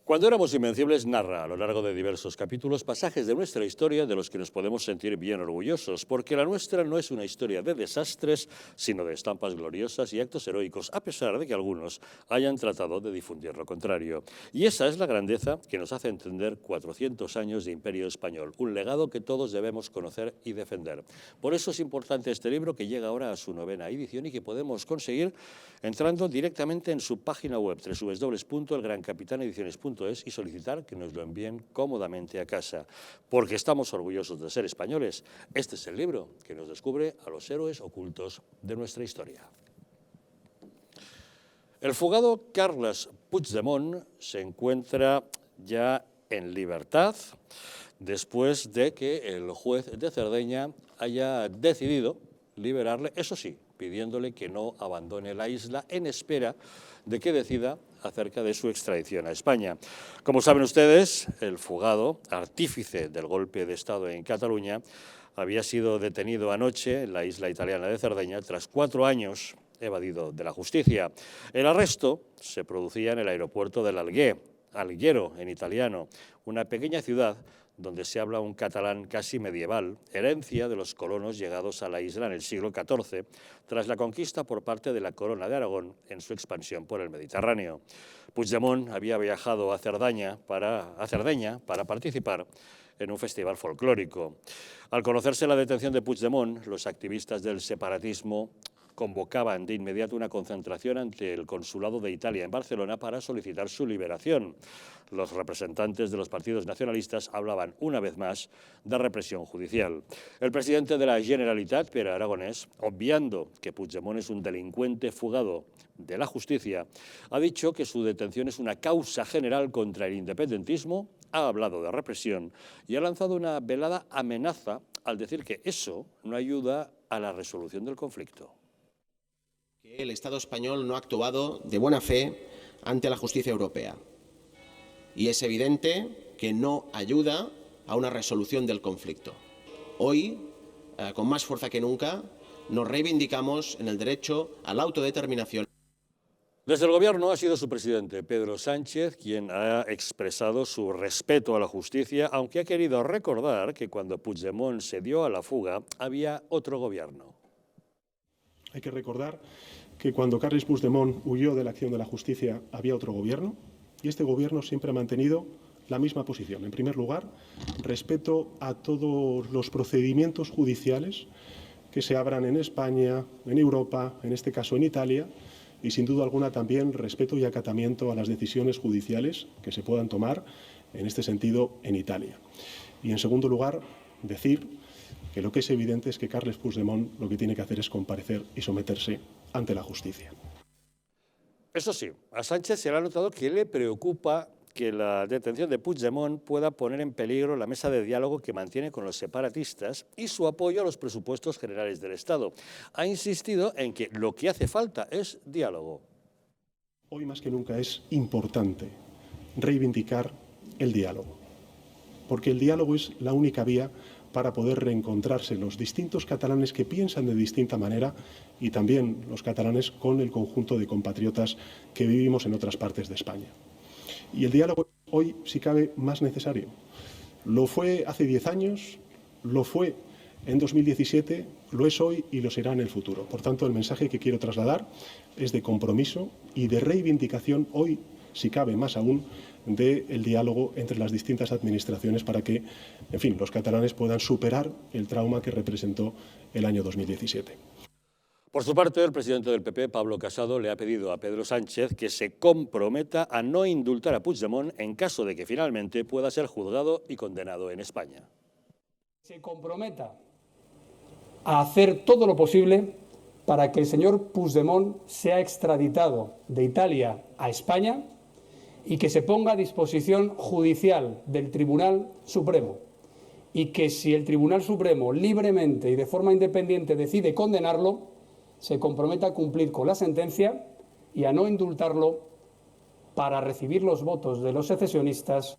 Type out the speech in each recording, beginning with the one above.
Cuando éramos invencibles narra a lo largo de diversos capítulos pasajes de nuestra historia de los que nos podemos sentir bien orgullosos, porque la nuestra no es una historia de desastres, sino de estampas gloriosas y actos heroicos, a pesar de que algunos hayan tratado de difundir lo contrario. Y esa es la grandeza que nos hace entender 400 años de imperio español, un legado que todos debemos conocer y defender. Por eso es importante este libro, que llega ahora a su 9ª edición y que podemos conseguir entrando directamente en su página web www.elgrancapitanediciones.es y solicitar que nos lo envíen cómodamente a casa. Porque estamos orgullosos de ser españoles, este es el libro que nos descubre a los héroes ocultos de nuestra historia. El fugado Carles Puigdemont se encuentra ya en libertad después de que el juez de Cerdeña haya decidido liberarle, eso sí, pidiéndole que no abandone la isla en espera de que decida acerca de su extradición a España. Como saben ustedes, el fugado, artífice del golpe de Estado en Cataluña, había sido detenido anoche en la isla italiana de Cerdeña tras 4 años evadido de la justicia. El arresto se producía en el aeropuerto del Alghero en italiano, una pequeña ciudad donde se habla un catalán casi medieval, herencia de los colonos llegados a la isla en el siglo XIV, tras la conquista por parte de la Corona de Aragón en su expansión por el Mediterráneo. Puigdemont había viajado a Cerdeña para participar en un festival folclórico. Al conocerse la detención de Puigdemont, los activistas del separatismo convocaban de inmediato una concentración ante el Consulado de Italia en Barcelona para solicitar su liberación. Los representantes de los partidos nacionalistas hablaban una vez más de represión judicial. El presidente de la Generalitat, Pere Aragonès, obviando que Puigdemont es un delincuente fugado de la justicia, ha dicho que su detención es una causa general contra el independentismo, ha hablado de represión y ha lanzado una velada amenaza al decir que eso no ayuda a la resolución del conflicto. El Estado español no ha actuado de buena fe ante la justicia europea y es evidente que no ayuda a una resolución del conflicto. Hoy, con más fuerza que nunca, nos reivindicamos en el derecho a la autodeterminación. Desde el Gobierno ha sido su presidente, Pedro Sánchez, quien ha expresado su respeto a la justicia, aunque ha querido recordar que cuando Puigdemont se dio a la fuga había otro gobierno. Hay que recordar que cuando Carles Puigdemont huyó de la acción de la justicia había otro gobierno y este gobierno siempre ha mantenido la misma posición. En primer lugar, respeto a todos los procedimientos judiciales que se abran en España, en Europa, en este caso en Italia, y sin duda alguna también respeto y acatamiento a las decisiones judiciales que se puedan tomar en este sentido en Italia. Y en segundo lugar, decir que lo que es evidente es que Carles Puigdemont lo que tiene que hacer es comparecer y someterse ante la justicia. Eso sí, a Sánchez se le ha notado que le preocupa que la detención de Puigdemont pueda poner en peligro la mesa de diálogo que mantiene con los separatistas y su apoyo a los presupuestos generales del Estado. Ha insistido en que lo que hace falta es diálogo. Hoy más que nunca es importante reivindicar el diálogo, porque el diálogo es la única vía para poder reencontrarse los distintos catalanes que piensan de distinta manera y también los catalanes con el conjunto de compatriotas que vivimos en otras partes de España. Y el diálogo hoy, si cabe, más necesario. Lo fue hace 10 años, lo fue en 2017, lo es hoy y lo será en el futuro. Por tanto, el mensaje que quiero trasladar es de compromiso y de reivindicación hoy, si cabe más aún, del diálogo entre las distintas administraciones para que, en fin, los catalanes puedan superar el trauma que representó el año 2017. Por su parte, el presidente del PP, Pablo Casado, le ha pedido a Pedro Sánchez que se comprometa a no indultar a Puigdemont en caso de que finalmente pueda ser juzgado y condenado en España. Se comprometa a hacer todo lo posible para que el señor Puigdemont sea extraditado de Italia a España y que se ponga a disposición judicial del Tribunal Supremo. Y que si el Tribunal Supremo libremente y de forma independiente decide condenarlo, se comprometa a cumplir con la sentencia y a no indultarlo para recibir los votos de los secesionistas.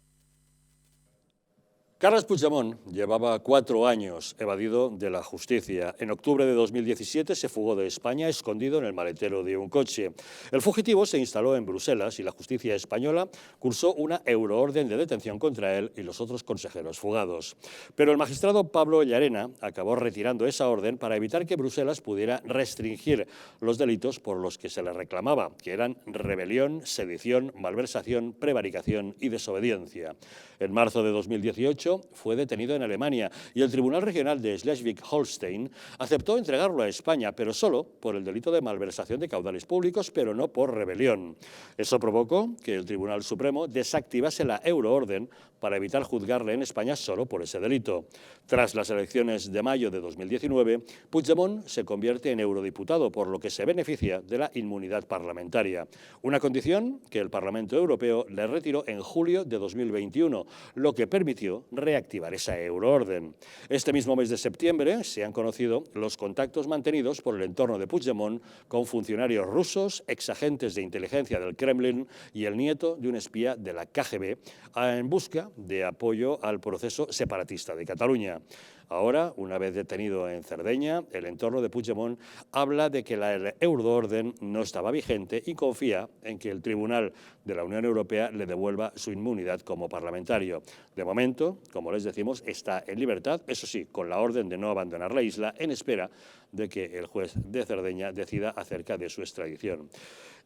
Carles Puigdemont llevaba 4 años evadido de la justicia. En octubre de 2017 se fugó de España escondido en el maletero de un coche. El fugitivo se instaló en Bruselas y la justicia española cursó una euroorden de detención contra él y los otros consejeros fugados. Pero el magistrado Pablo Llarena acabó retirando esa orden para evitar que Bruselas pudiera restringir los delitos por los que se le reclamaba, que eran rebelión, sedición, malversación, prevaricación y desobediencia. En marzo de 2018 fue detenido en Alemania y el Tribunal Regional de Schleswig-Holstein aceptó entregarlo a España, pero solo por el delito de malversación de caudales públicos, pero no por rebelión. Eso provocó que el Tribunal Supremo desactivase la euroorden para evitar juzgarle en España solo por ese delito. Tras las elecciones de mayo de 2019, Puigdemont se convierte en eurodiputado, por lo que se beneficia de la inmunidad parlamentaria. Una condición que el Parlamento Europeo le retiró en julio de 2021, lo que permitió reactivar esa euroorden. Este mismo mes de septiembre se han conocido los contactos mantenidos por el entorno de Puigdemont con funcionarios rusos, exagentes de inteligencia del Kremlin y el nieto de un espía de la KGB en busca de apoyo al proceso separatista de Cataluña. Ahora, una vez detenido en Cerdeña, el entorno de Puigdemont habla de que la euroorden no estaba vigente y confía en que el Tribunal de la Unión Europea le devuelva su inmunidad como parlamentario. De momento, como les decimos, está en libertad, eso sí, con la orden de no abandonar la isla, en espera de que el juez de Cerdeña decida acerca de su extradición.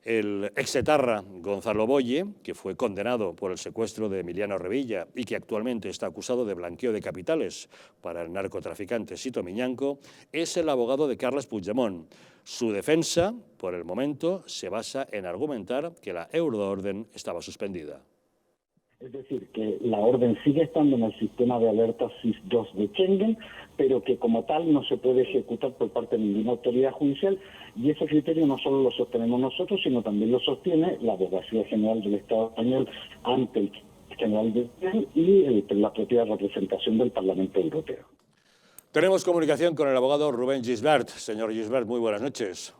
El exetarra Gonzalo Boye, que fue condenado por el secuestro de Emiliano Revilla y que actualmente está acusado de blanqueo de capitales para el narcotraficante Sito Miñanco, es el abogado de Carles Puigdemont. Su defensa, por el momento, se basa en argumentar que la euroorden estaba suspendida. Es decir, que la orden sigue estando en el sistema de alertas SIS-2 de Schengen, pero que como tal no se puede ejecutar por parte de ninguna autoridad judicial, y ese criterio no solo lo sostenemos nosotros, sino también lo sostiene la Abogacía General del Estado español ante el General de Schengen y la propia representación del Parlamento Europeo. Tenemos comunicación con el abogado Rubén Gisbert. Señor Gisbert, muy buenas noches.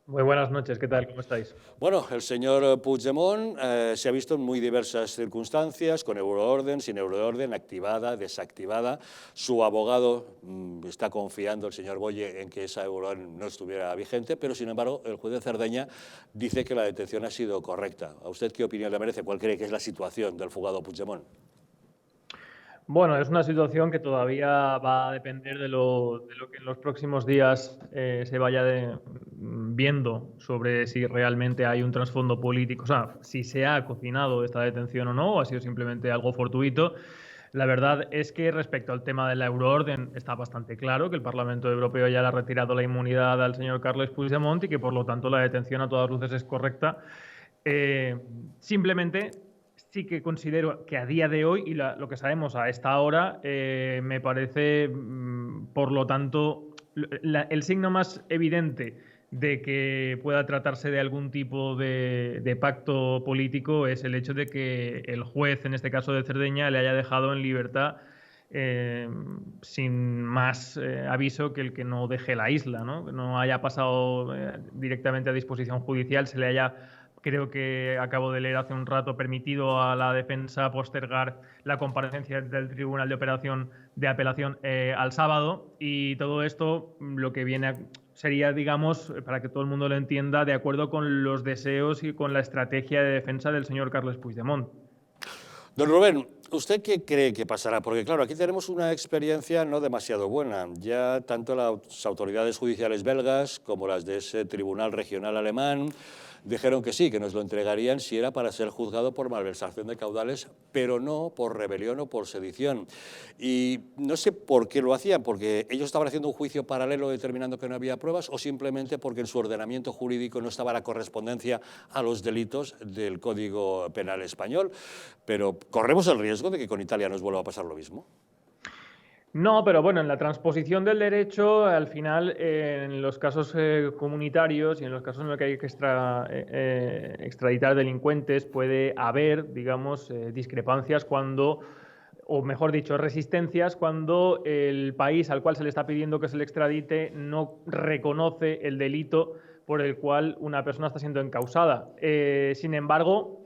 Muy buenas noches, ¿qué tal? ¿Cómo estáis? Bueno, el señor Puigdemont se ha visto en muy diversas circunstancias, con euroorden, sin euroorden, activada, desactivada. Su abogado está confiando, el señor Boye, en que esa euroorden no estuviera vigente, pero sin embargo el juez de Cerdeña dice que la detención ha sido correcta. ¿A usted qué opinión le merece? ¿Cuál cree que es la situación del fugado Puigdemont? Bueno, es una situación que todavía va a depender de lo que en los próximos días se vaya viendo sobre si realmente hay un trasfondo político, o sea, si se ha cocinado esta detención o no, o ha sido simplemente algo fortuito. La verdad es que respecto al tema de la euroorden está bastante claro que el Parlamento Europeo ya le ha retirado la inmunidad al señor Carles Puigdemont y que por lo tanto la detención a todas luces es correcta. Simplemente sí que considero que a día de hoy, y lo que sabemos a esta hora, me parece, por lo tanto, el signo más evidente de que pueda tratarse de algún tipo de pacto político es el hecho de que el juez, en este caso de Cerdeña, le haya dejado en libertad sin más aviso que el que no deje la isla, ¿no? Que no haya pasado directamente a disposición judicial, se le haya... Creo que acabo de leer hace un rato, permitido a la defensa postergar la comparecencia del Tribunal de Apelación al sábado, y todo esto lo que viene sería, digamos, para que todo el mundo lo entienda, de acuerdo con los deseos y con la estrategia de defensa del señor Carles Puigdemont. Don Rubén, ¿usted qué cree que pasará? Porque claro, aquí tenemos una experiencia no demasiado buena. Ya tanto las autoridades judiciales belgas como las de ese tribunal regional alemán dijeron que sí, que nos lo entregarían si era para ser juzgado por malversación de caudales, pero no por rebelión o por sedición. Y no sé por qué lo hacían, porque ellos estaban haciendo un juicio paralelo determinando que no había pruebas, o simplemente porque en su ordenamiento jurídico no estaba la correspondencia a los delitos del Código Penal español. Pero corremos el riesgo de que con Italia nos vuelva a pasar lo mismo. No, pero bueno, en la transposición del derecho, al final, en los casos comunitarios y en los casos en los que hay que extraditar delincuentes, puede haber, digamos, discrepancias cuando, o mejor dicho, resistencias cuando el país al cual se le está pidiendo que se le extradite no reconoce el delito por el cual una persona está siendo encausada. Sin embargo,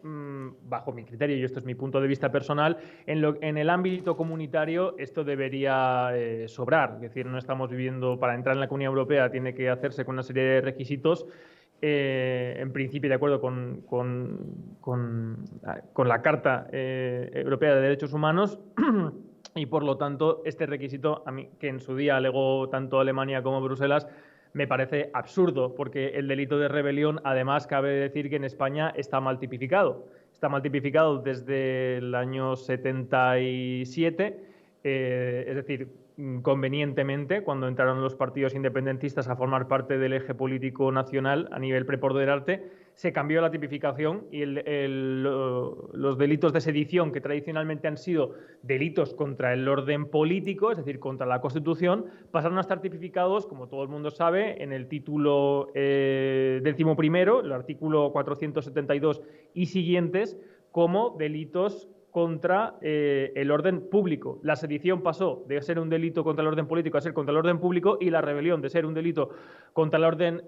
bajo mi criterio, y esto es mi punto de vista personal, en el ámbito comunitario esto debería sobrar. Es decir, no estamos viviendo, para entrar en la Comunidad Europea tiene que hacerse con una serie de requisitos, en principio de acuerdo con la Carta Europea de Derechos Humanos, y por lo tanto este requisito, a mí, que en su día alegó tanto Alemania como Bruselas, me parece absurdo, porque el delito de rebelión, además, cabe decir que en España está mal tipificado. Está mal tipificado desde el año 77, es decir, convenientemente, cuando entraron los partidos independentistas a formar parte del eje político nacional a nivel preponderante, se cambió la tipificación y los delitos de sedición, que tradicionalmente han sido delitos contra el orden político, es decir, contra la Constitución, pasaron a estar tipificados, como todo el mundo sabe, en el título 11, el artículo 472 y siguientes, como delitos contra el orden público. La sedición pasó de ser un delito contra el orden político a ser contra el orden público, y la rebelión de ser un delito contra el orden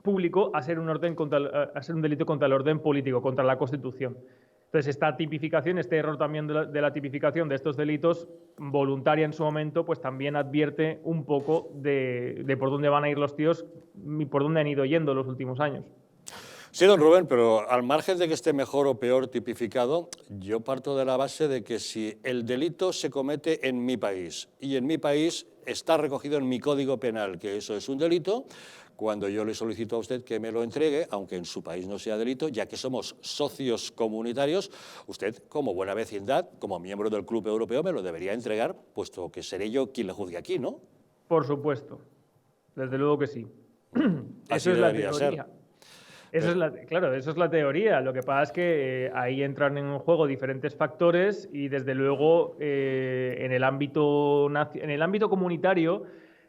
público a ser un delito contra el orden político, contra la Constitución. Entonces, esta tipificación, este error también de la tipificación de estos delitos, voluntaria en su momento, pues también advierte un poco de por dónde van a ir los tíos y por dónde han ido yendo los últimos años. Sí, don Rubén, pero al margen de que esté mejor o peor tipificado, yo parto de la base de que si el delito se comete en mi país y en mi país está recogido en mi Código Penal que eso es un delito, cuando yo le solicito a usted que me lo entregue, aunque en su país no sea delito, ya que somos socios comunitarios, usted, como buena vecindad, como miembro del Club Europeo, me lo debería entregar, puesto que seré yo quien le juzgue aquí, ¿no? Por supuesto, desde luego que sí. Así Eso es la debería teoría. ser. Claro, eso es la teoría. Lo que pasa es que ahí entran en juego diferentes factores y, desde luego, en el ámbito comunitario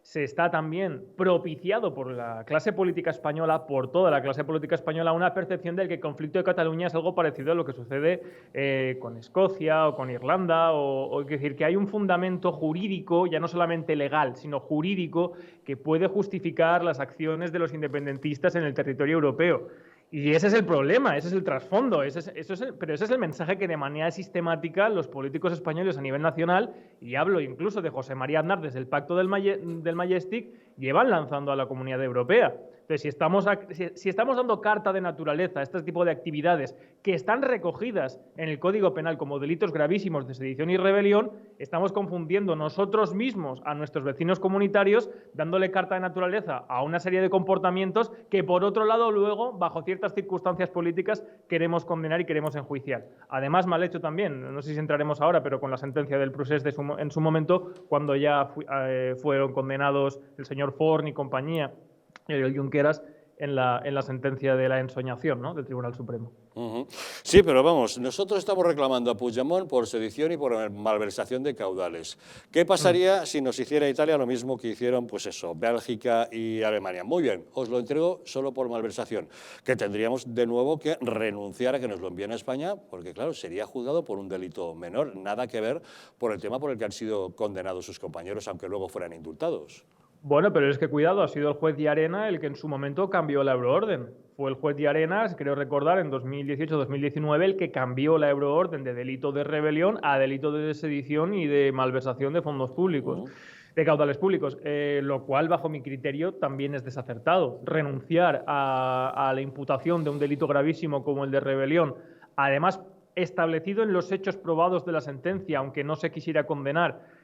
se está también propiciado por la clase política española, por toda la clase política española, una percepción de que el conflicto de Cataluña es algo parecido a lo que sucede con Escocia o con Irlanda, es decir, que hay un fundamento jurídico, ya no solamente legal, sino jurídico, que puede justificar las acciones de los independentistas en el territorio europeo. Y ese es el problema, ese es el trasfondo, pero ese es el mensaje que de manera sistemática los políticos españoles a nivel nacional, y hablo incluso de José María Aznar desde el Pacto del Majestic, llevan lanzando a la Comunidad Europea. Entonces, si estamos dando carta de naturaleza a este tipo de actividades que están recogidas en el Código Penal como delitos gravísimos de sedición y rebelión, estamos confundiendo nosotros mismos a nuestros vecinos comunitarios, dándole carta de naturaleza a una serie de comportamientos que, por otro lado, luego, bajo ciertas circunstancias políticas, queremos condenar y queremos enjuiciar. Además, mal hecho también, no sé si entraremos ahora, pero con la sentencia del procés en su momento, cuando ya fueron condenados el señor Forn y compañía, y el Junqueras, en la sentencia de la ensoñación, ¿no?, del Tribunal Supremo. Sí, pero vamos, nosotros estamos reclamando a Puigdemont por sedición y por malversación de caudales. ¿Qué pasaría si nos hiciera Italia lo mismo que hicieron, pues eso, Bélgica y Alemania? Muy bien, os lo entrego solo por malversación, que tendríamos de nuevo que renunciar a que nos lo envíen a España, porque claro, sería juzgado por un delito menor, nada que ver por el tema por el que han sido condenados sus compañeros, aunque luego fueran indultados. Bueno, pero es que cuidado, ha sido el juez Llarena el que en su momento cambió la euroorden. Fue el juez Llarena, creo recordar, en 2018-2019, el que cambió la euroorden de delito de rebelión a delito de sedición y de malversación de fondos públicos, de caudales públicos, lo cual, bajo mi criterio, también es desacertado. Renunciar a la imputación de un delito gravísimo como el de rebelión, además establecido en los hechos probados de la sentencia, aunque no se quisiera condenar,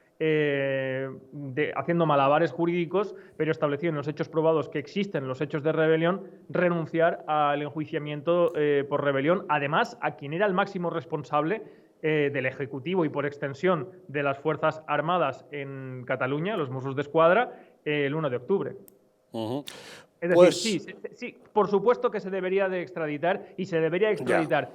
haciendo malabares jurídicos, pero establecido en los hechos probados que existen los hechos de rebelión, renunciar al enjuiciamiento por rebelión, además a quien era el máximo responsable del Ejecutivo y, por extensión, de las Fuerzas Armadas en Cataluña, los Mossos d'Esquadra, el 1 de octubre. Es decir, Pues... sí, por supuesto que se debería de extraditar, y se debería extraditar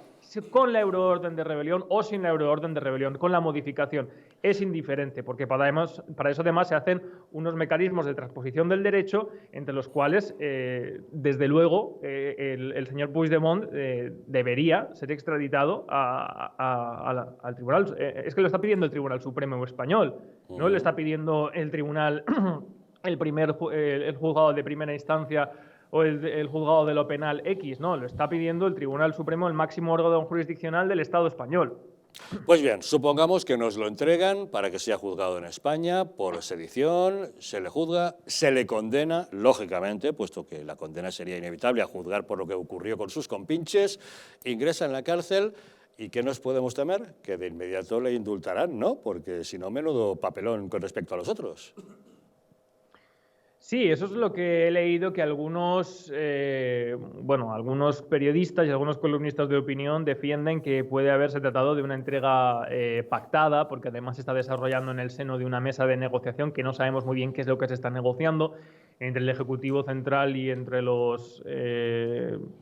con la euroorden de rebelión o sin la euroorden de rebelión, con la modificación. Es indiferente, porque para eso además se hacen unos mecanismos de transposición del derecho, entre los cuales, desde luego, el señor Puigdemont debería ser extraditado al tribunal. Es que lo está pidiendo el Tribunal Supremo español, no lo está pidiendo el tribunal... el juzgado de primera instancia o el juzgado de lo penal X, no, lo está pidiendo el Tribunal Supremo, el máximo órgano jurisdiccional del Estado español. Pues bien, supongamos que nos lo entregan para que sea juzgado en España por sedición, se le juzga, se le condena, lógicamente, puesto que la condena sería inevitable a juzgar por lo que ocurrió con sus compinches, ingresa en la cárcel y ¿qué nos podemos temer? Que de inmediato le indultarán, ¿no? Porque si no, menudo papelón con respecto a los otros. Sí, eso es lo que he leído que algunos periodistas y algunos columnistas de opinión defienden que puede haberse tratado de una entrega pactada, porque además se está desarrollando en el seno de una mesa de negociación que no sabemos muy bien qué es lo que se está negociando entre el Ejecutivo Central y entre los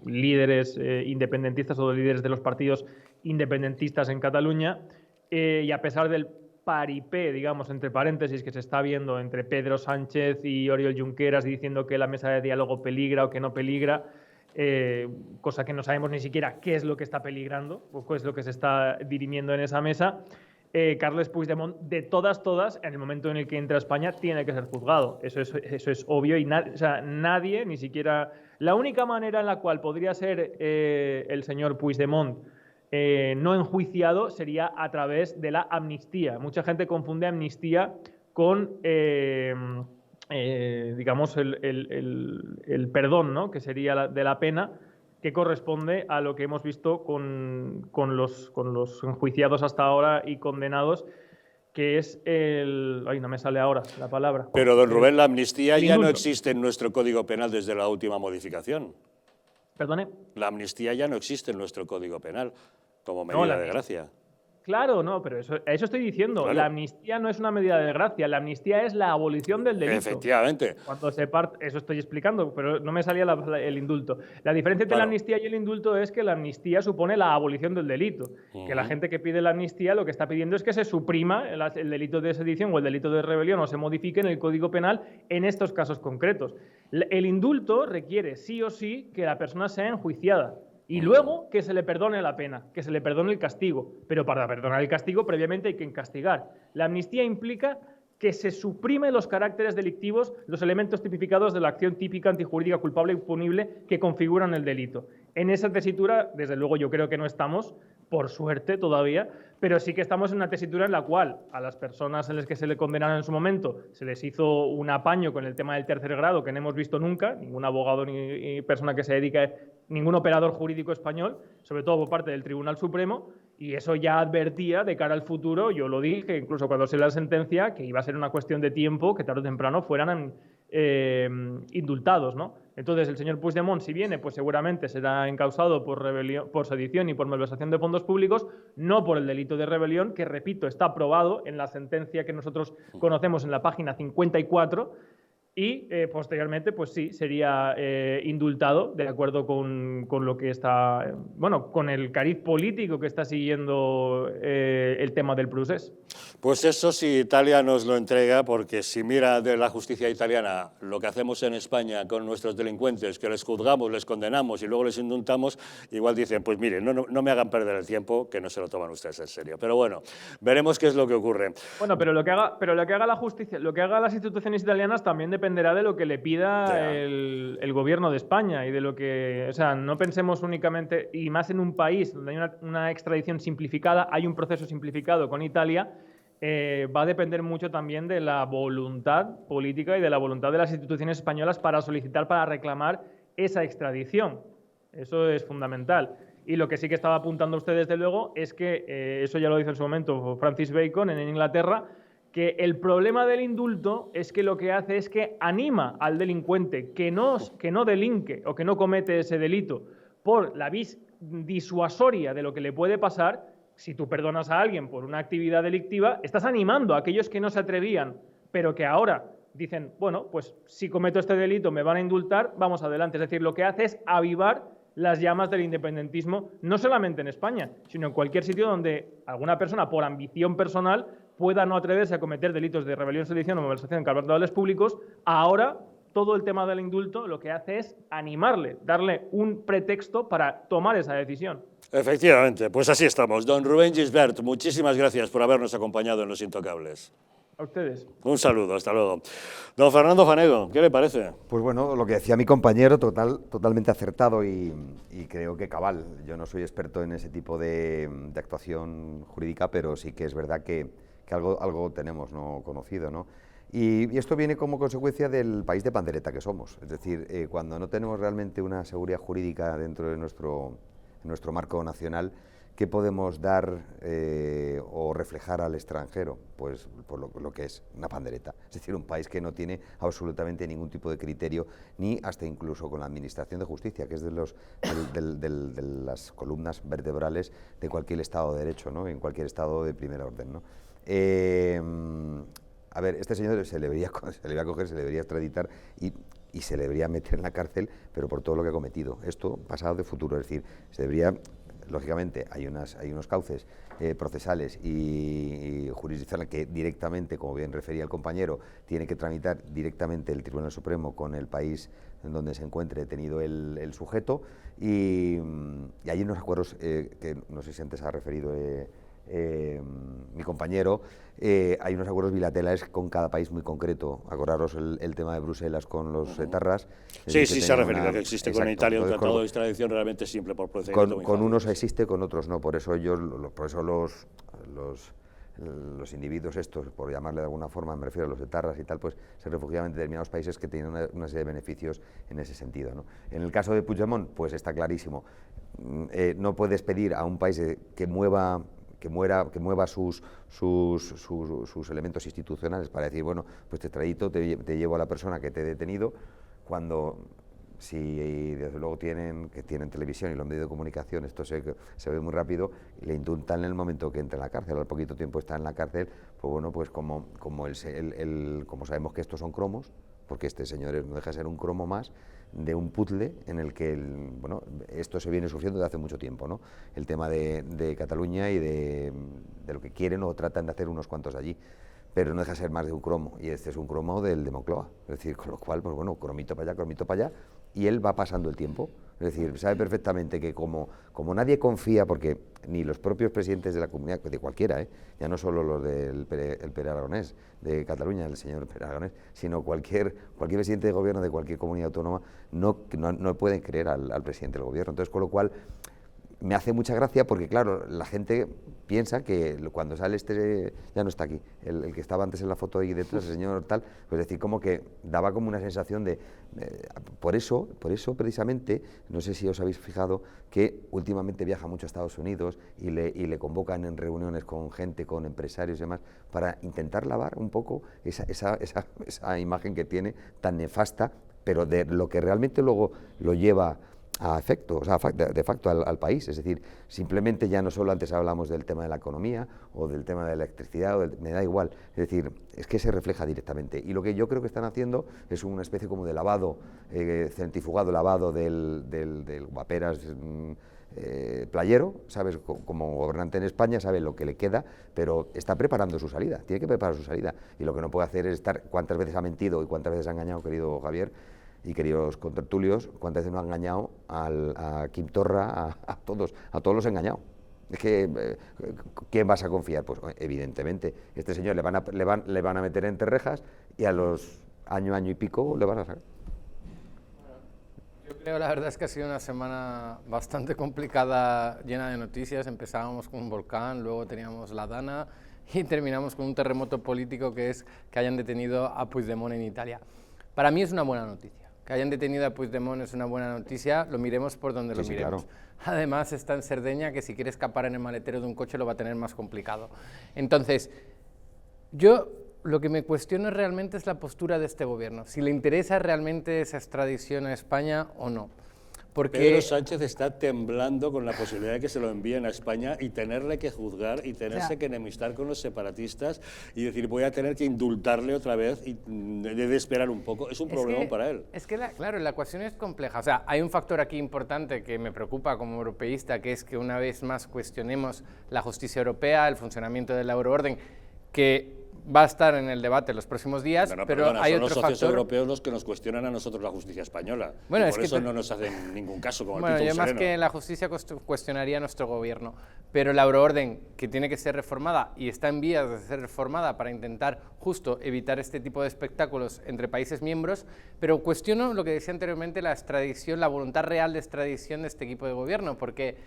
líderes independentistas o los líderes de los partidos independentistas en Cataluña, y a pesar del paripé, digamos, entre paréntesis, que se está viendo entre Pedro Sánchez y Oriol Junqueras diciendo que la mesa de diálogo peligra o que no peligra, cosa que no sabemos ni siquiera qué es lo que está peligrando o qué es lo que se está dirimiendo en esa mesa. Carles Puigdemont, de todas, en el momento en el que entra a España, tiene que ser juzgado. Eso es obvio y nadie, ni siquiera... La única manera en la cual podría ser el señor Puigdemont no enjuiciado sería a través de la amnistía. Mucha gente confunde amnistía con, digamos, el perdón, ¿no? Que sería de la pena, que corresponde a lo que hemos visto con los enjuiciados hasta ahora y condenados, que es el... Ay, no me sale ahora la palabra. Pero, don Rubén, la amnistía ya no existe en nuestro Código Penal desde la última modificación. ¿Perdone? La amnistía ya no existe en nuestro Código Penal como medida de gracia. Claro, no, pero eso estoy diciendo. Claro. La amnistía no es una medida de gracia, la amnistía es la abolición del delito. Efectivamente. Cuando se parte, eso estoy explicando, pero no me salía el indulto. La diferencia entre la amnistía y el indulto es que la amnistía supone la abolición del delito. Que la gente que pide la amnistía lo que está pidiendo es que se suprima el delito de sedición o el delito de rebelión o se modifique en el Código Penal en estos casos concretos. El indulto requiere sí o sí que la persona sea enjuiciada. Y luego que se le perdone la pena, que se le perdone el castigo. Pero para perdonar el castigo, previamente hay que castigar. La amnistía implica que se suprimen los caracteres delictivos, los elementos tipificados de la acción típica, antijurídica, culpable y punible que configuran el delito. En esa tesitura, desde luego, yo creo que no estamos, por suerte todavía, pero sí que estamos en una tesitura en la cual a las personas a las que se le condenaron en su momento se les hizo un apaño con el tema del tercer grado que no hemos visto nunca, ningún abogado ni persona que se dedique, ningún operador jurídico español, sobre todo por parte del Tribunal Supremo, y eso ya advertía de cara al futuro, yo lo dije, incluso cuando se la sentencia, que iba a ser una cuestión de tiempo, que tarde o temprano fueran indultados, ¿no? Entonces, el señor Puigdemont, si viene, pues seguramente será encausado por sedición y por malversación de fondos públicos, no por el delito de rebelión, que, repito, está aprobado en la sentencia que nosotros conocemos en la página 54, y posteriormente, pues sí, sería indultado de acuerdo con lo que está, bueno, con el cariz político que está siguiendo el tema del procés. Pues eso si Italia nos lo entrega, porque si mira de la justicia italiana lo que hacemos en España con nuestros delincuentes, que les juzgamos, les condenamos y luego les indultamos, igual dicen, pues mire, no me hagan perder el tiempo, que no se lo toman ustedes en serio. Pero bueno, veremos qué es lo que ocurre. Bueno, pero lo que haga la justicia, lo que hagan las instituciones italianas también dependerá de lo que le pida el gobierno de España y de lo que, o sea, no pensemos únicamente, y más en un país donde hay una extradición simplificada, hay un proceso simplificado con Italia. Va a depender mucho también de la voluntad política y de la voluntad de las instituciones españolas para solicitar, para reclamar esa extradición. Eso es fundamental. Y lo que sí que estaba apuntando usted, desde luego, es que, eso ya lo dijo en su momento Francis Bacon en Inglaterra, que el problema del indulto es que lo que hace es que anima al delincuente que no delinque o que no comete ese delito por la vis disuasoria de lo que le puede pasar. Si tú perdonas a alguien por una actividad delictiva, estás animando a aquellos que no se atrevían, pero que ahora dicen, bueno, pues si cometo este delito me van a indultar, vamos adelante. Es decir, lo que hace es avivar las llamas del independentismo, no solamente en España, sino en cualquier sitio donde alguna persona, por ambición personal, pueda no atreverse a cometer delitos de rebelión, sedición o malversación en cabales públicos. Ahora, todo el tema del indulto lo que hace es animarle, darle un pretexto para tomar esa decisión. Efectivamente, pues así estamos. Don Rubén Gisbert, muchísimas gracias por habernos acompañado en Los Intocables. A ustedes. Un saludo, hasta luego. Don Fernando Fanego, ¿qué le parece? Pues bueno, lo que decía mi compañero, totalmente acertado y creo que cabal. Yo no soy experto en ese tipo de actuación jurídica, pero sí que es verdad que algo tenemos no conocido, ¿no? Y esto viene como consecuencia del país de pandereta que somos. Es decir, cuando no tenemos realmente una seguridad jurídica dentro de nuestro marco nacional, ¿qué podemos dar o reflejar al extranjero? Pues lo que es una pandereta, es decir, un país que no tiene absolutamente ningún tipo de criterio, ni hasta incluso con la Administración de Justicia, que es de las columnas vertebrales de cualquier Estado de Derecho, ¿no? En cualquier Estado de primer orden, ¿no? A ver, este señor se le debería coger, se le debería extraditar y se le debería meter en la cárcel, pero por todo lo que ha cometido. Esto pasado de futuro, es decir, se debería... Lógicamente hay unos cauces procesales y jurisdiccionales que directamente, como bien refería el compañero, tiene que tramitar directamente el Tribunal Supremo con el país en donde se encuentre detenido el sujeto y hay unos acuerdos que no sé si antes ha referido mi compañero, hay unos acuerdos bilaterales con cada país muy concreto. Acordaros el tema de Bruselas con los etarras. Sí, se ha referido que existe con Italia un tratado de extradición realmente simple por procedimiento. Con unos existe, con otros no. Por eso los individuos estos, por llamarle de alguna forma, me refiero a los etarras y tal, pues se refugiaban en determinados países que tienen una serie de beneficios en ese sentido, ¿no? En el caso de Puigdemont, pues está clarísimo. No puedes pedir a un país que mueva sus elementos institucionales para decir, bueno, pues te extradito, te llevo a la persona que te he detenido, cuando si desde luego tienen televisión y los medios de comunicación, esto se ve muy rápido, y le indultan en el momento que entra en la cárcel, al poquito tiempo está en la cárcel, pues bueno, pues como sabemos que estos son cromos, porque este señor no deja de ser un cromo más de un puzzle en el que, bueno, esto se viene sufriendo desde hace mucho tiempo, ¿no? El tema de Cataluña y de lo que quieren o tratan de hacer unos cuantos allí, pero no deja de ser más de un cromo, y este es un cromo del de Moncloa, es decir, con lo cual, pues bueno, cromito para allá, y él va pasando el tiempo, es decir, sabe perfectamente que como nadie confía, porque ni los propios presidentes de la comunidad, de cualquiera, ya no solo los del Pere Aragonés, de Cataluña, el señor Pere Aragonés, sino cualquier presidente de gobierno de cualquier comunidad autónoma, no pueden creer al presidente del gobierno. Entonces, con lo cual, me hace mucha gracia porque, claro, la gente piensa que cuando sale ya no está aquí, el que estaba antes en la foto ahí detrás, el señor tal, pues decir, como que daba como una sensación de... por eso precisamente, no sé si os habéis fijado, que últimamente viaja mucho a Estados Unidos y le convocan en reuniones con gente, con empresarios y demás, para intentar lavar un poco esa imagen que tiene tan nefasta, pero de lo que realmente luego lo lleva a efecto, o sea, de facto al país. Es decir, simplemente ya no solo antes hablamos del tema de la economía o del tema de la electricidad, me da igual, es decir, es que se refleja directamente. Y lo que yo creo que están haciendo es una especie como de lavado, centrifugado lavado del guaperas playero, ¿sabes? Como gobernante en España sabe lo que le queda, pero está preparando su salida, tiene que preparar su salida. Y lo que no puede hacer es estar, cuántas veces ha mentido y cuántas veces ha engañado, querido Javier, y queridos contertulios, cuántas veces no ha engañado a Quim Torra, a todos los ha engañado. Es que, ¿quién vas a confiar? Pues evidentemente, este señor le van a meter entre rejas y a los año y pico le van a sacar. Yo creo, la verdad es que ha sido una semana bastante complicada, llena de noticias. Empezábamos con un volcán, luego teníamos la Dana y terminamos con un terremoto político que es que hayan detenido a Puigdemont en Italia. Para mí es una buena noticia. Que hayan detenido a Puigdemont es una buena noticia, lo miremos por donde lo miremos. Claro. Además está en Cerdeña, que si quiere escapar en el maletero de un coche lo va a tener más complicado. Entonces, yo lo que me cuestiono realmente es la postura de este gobierno, si le interesa realmente esa extradición a España o no. Porque Pedro Sánchez está temblando con la posibilidad de que se lo envíen a España y tenerle que juzgar y tenerse que enemistar con los separatistas y decir, voy a tener que indultarle otra vez y debe esperar un poco. Es un problema para él. Es que, claro, la ecuación es compleja. O sea, hay un factor aquí importante que me preocupa como europeísta, que es que una vez más cuestionemos la justicia europea, el funcionamiento de la euroorden, que va a estar en el debate los próximos días, No, pero perdona, hay son otro los socios factor. europeos los que nos cuestionan a nosotros la justicia española. Bueno, Y es por que eso no nos hacen ningún caso, como Bueno, el yo Pitu más Sereno. que la justicia cuestionaría a nuestro gobierno, pero la euroorden, que tiene que ser reformada y está en vías de ser reformada para intentar justo evitar este tipo de espectáculos entre países miembros, pero cuestiono lo que decía anteriormente, la extradición, la voluntad real de extradición de este equipo de gobierno, porque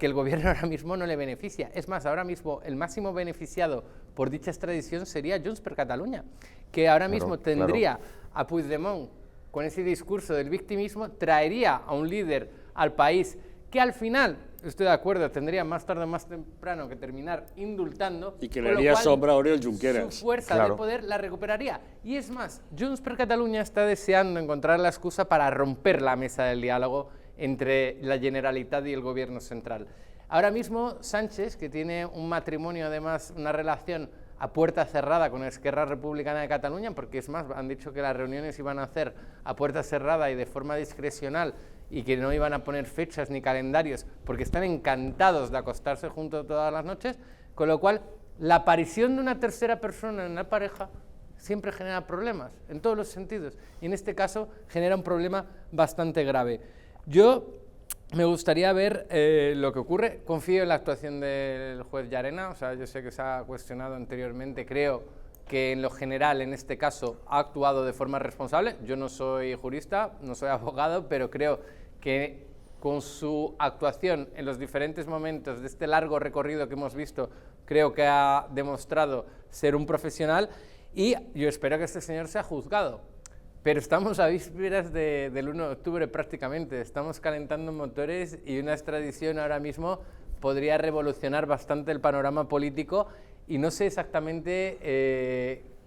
el gobierno ahora mismo no le beneficia. Es más, ahora mismo el máximo beneficiado por dicha extradición sería Junts per Catalunya, que ahora mismo tendría a Puigdemont con ese discurso del victimismo, traería a un líder al país que al final, estoy de acuerdo, tendría más tarde o más temprano que terminar indultando. Y que le haría sombra a Oriol Junqueras. Su fuerza de poder la recuperaría. Y es más, Junts per Catalunya está deseando encontrar la excusa para romper la mesa del diálogo entre la Generalitat y el gobierno central. Ahora mismo Sánchez, que tiene un matrimonio, además una relación a puerta cerrada con Esquerra Republicana de Cataluña, porque es más, han dicho que las reuniones iban a hacer a puerta cerrada y de forma discrecional y que no iban a poner fechas ni calendarios, porque están encantados de acostarse juntos todas las noches, con lo cual la aparición de una tercera persona en la pareja siempre genera problemas, en todos los sentidos, y en este caso genera un problema bastante grave. Yo me gustaría ver lo que ocurre. Confío en la actuación del juez Llarena, o sea, yo sé que se ha cuestionado anteriormente, creo que en lo general, en este caso, ha actuado de forma responsable. Yo no soy jurista, no soy abogado, pero creo que con su actuación en los diferentes momentos de este largo recorrido que hemos visto, creo que ha demostrado ser un profesional y yo espero que este señor sea juzgado. Pero estamos a vísperas del 1 de octubre prácticamente, estamos calentando motores y una extradición ahora mismo podría revolucionar bastante el panorama político y no sé exactamente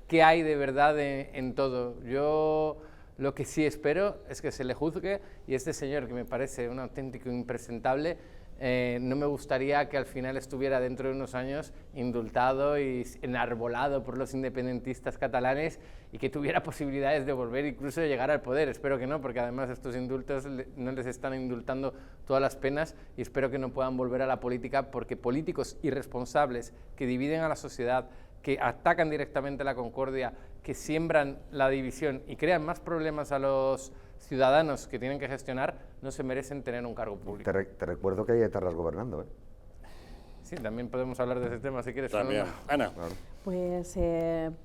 qué hay de verdad en todo. Yo lo que sí espero es que se le juzgue y este señor, que me parece un auténtico impresentable, no me gustaría que al final estuviera dentro de unos años indultado y enarbolado por los independentistas catalanes y que tuviera posibilidades de volver incluso de llegar al poder. Espero que no, porque además estos indultos no les están indultando todas las penas y espero que no puedan volver a la política, porque políticos irresponsables que dividen a la sociedad, que atacan directamente la concordia, que siembran la división y crean más problemas a los ciudadanos que tienen que gestionar, no se merecen tener un cargo público. Te recuerdo que hay etarras gobernando, ¿eh? Sí, también podemos hablar de ese tema si quieres. También. Ana. Claro. Pues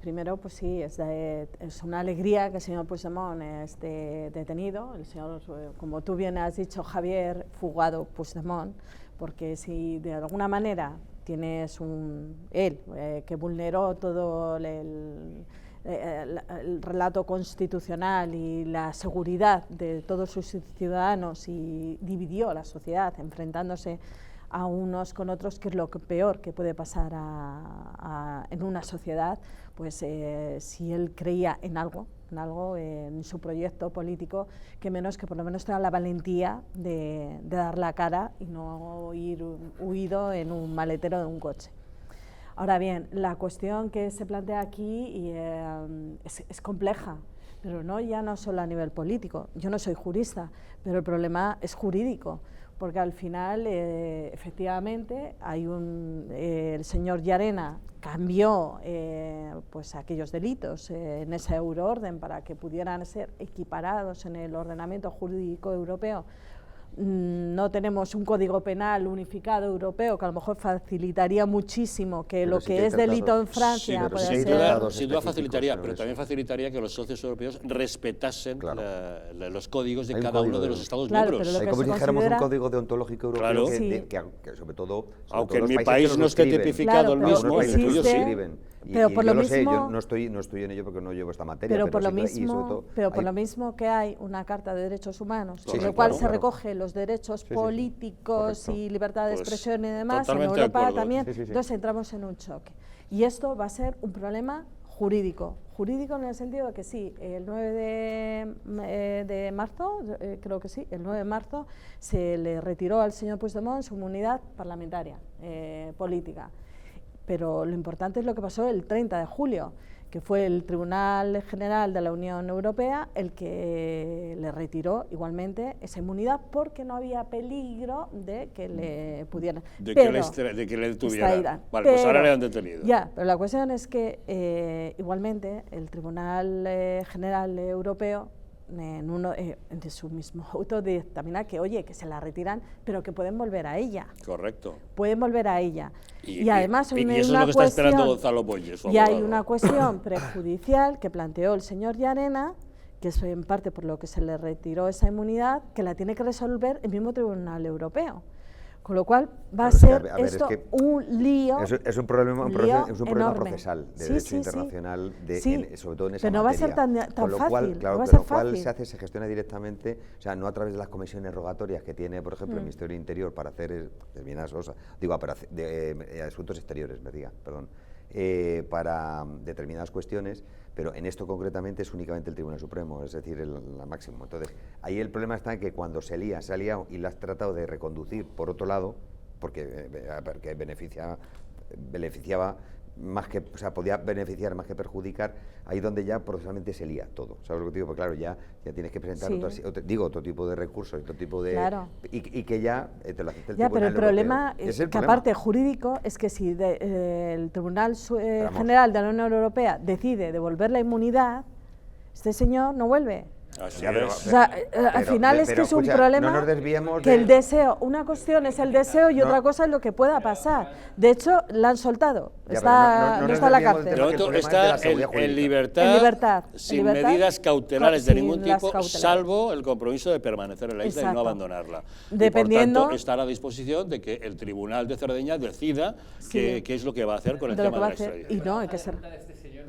primero, pues sí, es una alegría que el señor Puigdemont esté detenido. El señor, como tú bien has dicho, Javier, fugado Puigdemont, porque si de alguna manera tienes él que vulneró todo el relato constitucional y la seguridad de todos sus ciudadanos y dividió a la sociedad enfrentándose a unos con otros, que es lo peor que puede pasar en una sociedad, pues si él creía en algo, en su proyecto político, que menos que por lo menos tenga la valentía de dar la cara y no ir huido en un maletero de un coche. Ahora bien, la cuestión que se plantea aquí es compleja, pero no solo a nivel político. Yo no soy jurista, pero el problema es jurídico, porque al final, efectivamente, el señor Llarena cambió pues aquellos delitos en esa euroorden para que pudieran ser equiparados en el ordenamiento jurídico europeo. No tenemos un código penal unificado europeo que a lo mejor facilitaría muchísimo que lo que es delito en Francia pueda ser... Sin duda facilitaría, pero también facilitaría que los socios europeos respetasen los códigos de cada uno de los Estados miembros. Hay como si dijéramos un código deontológico europeo que sobre todo... Aunque en mi país no esté tipificado el mismo, en el tuyo sí. Pero por lo mismo, yo no estoy en ello porque no llevo esta materia. Pero por lo mismo que hay una Carta de Derechos Humanos, con lo cual se recoge los derechos políticos y libertad de expresión y demás, en Europa también, entonces entramos en un choque. Y esto va a ser un problema jurídico en el sentido de que sí, el 9 de marzo, creo que sí, el 9 de marzo se le retiró al señor Puigdemont su inmunidad parlamentaria, política. pero lo importante es lo que pasó el 30 de julio, que fue el Tribunal General de la Unión Europea el que le retiró igualmente esa inmunidad porque no había peligro de que le pudieran... De que le detuvieran. Vale, pues ahora le han detenido. Ya, pero la cuestión es que igualmente el Tribunal General Europeo de su mismo autodictamina que, oye, que se la retiran, pero que pueden volver a ella. Correcto. Pueden volver a ella. Y además y eso es lo que está esperando Gonzalo Boye. Y hay una cuestión prejudicial que planteó el señor Llarena, que es en parte por lo que se le retiró esa inmunidad, que la tiene que resolver el mismo Tribunal Europeo. Con lo cual va a ser esto un lío. Es un problema enorme. Procesal de derecho internacional, sobre todo en esa pero no materia. Va a ser tan fácil. Claro, no va a pero ser fácil. se gestiona directamente, o sea, no a través de las comisiones rogatorias que tiene, por ejemplo, el Ministerio del Interior para hacer determinadas cosas, asuntos exteriores, para determinadas cuestiones, pero en esto concretamente es únicamente el Tribunal Supremo, es decir, el máximo. Entonces, ahí el problema está en que cuando se ha liado y la has tratado de reconducir por otro lado, porque beneficiaba más que, o sea, podía beneficiar más que perjudicar, ahí donde ya procesalmente se lía todo. ¿Sabes lo que te digo? Pues claro, ya tienes que presentar otro tipo de recursos, otro tipo de... Claro. Y que ya te lo acepte el ya, Tribunal pero el Europeo. problema es que aparte jurídico es que si el Tribunal General de la Unión Europea decide devolver la inmunidad, este señor no vuelve. Así o sea, al final es que es un problema no nos desviemos que el deseo, una cuestión es el deseo y otra cosa es lo que pueda pasar. De hecho, la han soltado, no está en la cárcel. Pero está en libertad, sin medidas cautelares de ningún tipo, salvo el compromiso de permanecer en la isla y no abandonarla. Dependiendo, y por tanto, está a la disposición de que el Tribunal de Cerdeña decida qué es lo que va a hacer con el tema de la extradición. Y no, hay que ser...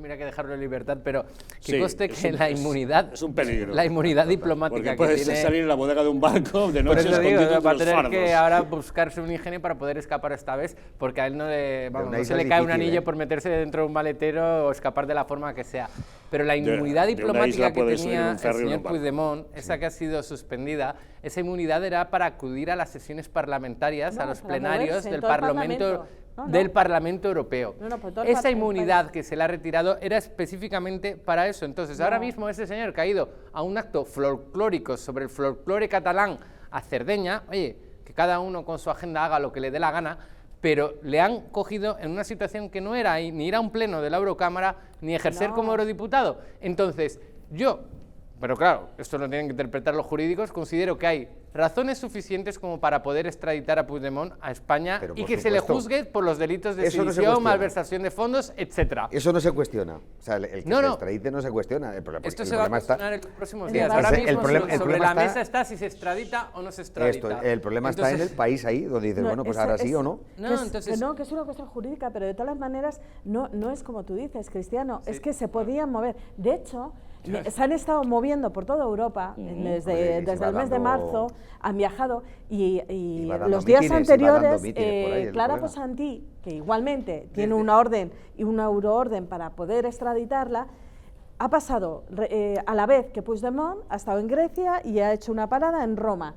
Mira que dejarlo en libertad, pero que conste que la inmunidad... Es un peligro. La inmunidad diplomática porque que tiene... salir en la bodega de un barco de noche escondido va a tener que ahora buscarse un ingenio para poder escapar esta vez, porque a él no se le cae un anillo por meterse dentro de un maletero o escapar de la forma que sea. Pero la inmunidad diplomática que tenía el señor Puigdemont, esa que ha sido suspendida, esa inmunidad era para acudir a las sesiones parlamentarias, a los plenarios del Parlamento Europeo. Esa inmunidad que se le ha retirado era específicamente para eso. Entonces, ahora mismo ese señor que ha ido a un acto folclórico sobre el folclore catalán a Cerdeña, oye, que cada uno con su agenda haga lo que le dé la gana, pero le han cogido en una situación que no era ni ir a un pleno de la Eurocámara, ni ejercer como eurodiputado. Entonces, pero claro, esto lo tienen que interpretar los jurídicos, considero que hay razones suficientes como para poder extraditar a Puigdemont a España y que se le juzgue por los delitos de sedición, malversación de fondos, etcétera. Eso no se cuestiona. O sea, el que se extradite no se cuestiona. Esto se va a cuestionar en los próximos días. Ahora mismo sobre la mesa está si se extradita o no se extradita. El problema está en el país ahí, donde dices, bueno, pues ahora sí o no. Que es una cuestión jurídica, pero de todas maneras no es como tú dices, Cristiano, es que se podían mover. De hecho, se han estado moviendo por toda Europa desde el mes de marzo, han viajado y los días anteriores Clara Ponsatí, que igualmente tiene una orden y una euroorden para poder extraditarla, ha pasado a la vez que Puigdemont ha estado en Grecia y ha hecho una parada en Roma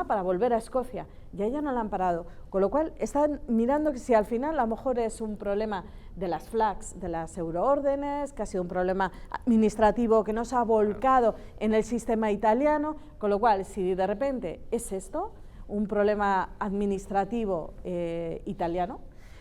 para volver a Escocia, y a ella no la han parado, con lo cual están mirando que si al final a lo mejor es un problema de las flags, de las euroórdenes, que ha sido un problema administrativo que no se ha volcado en el sistema italiano, con lo cual si de repente es esto, un problema administrativo italiano,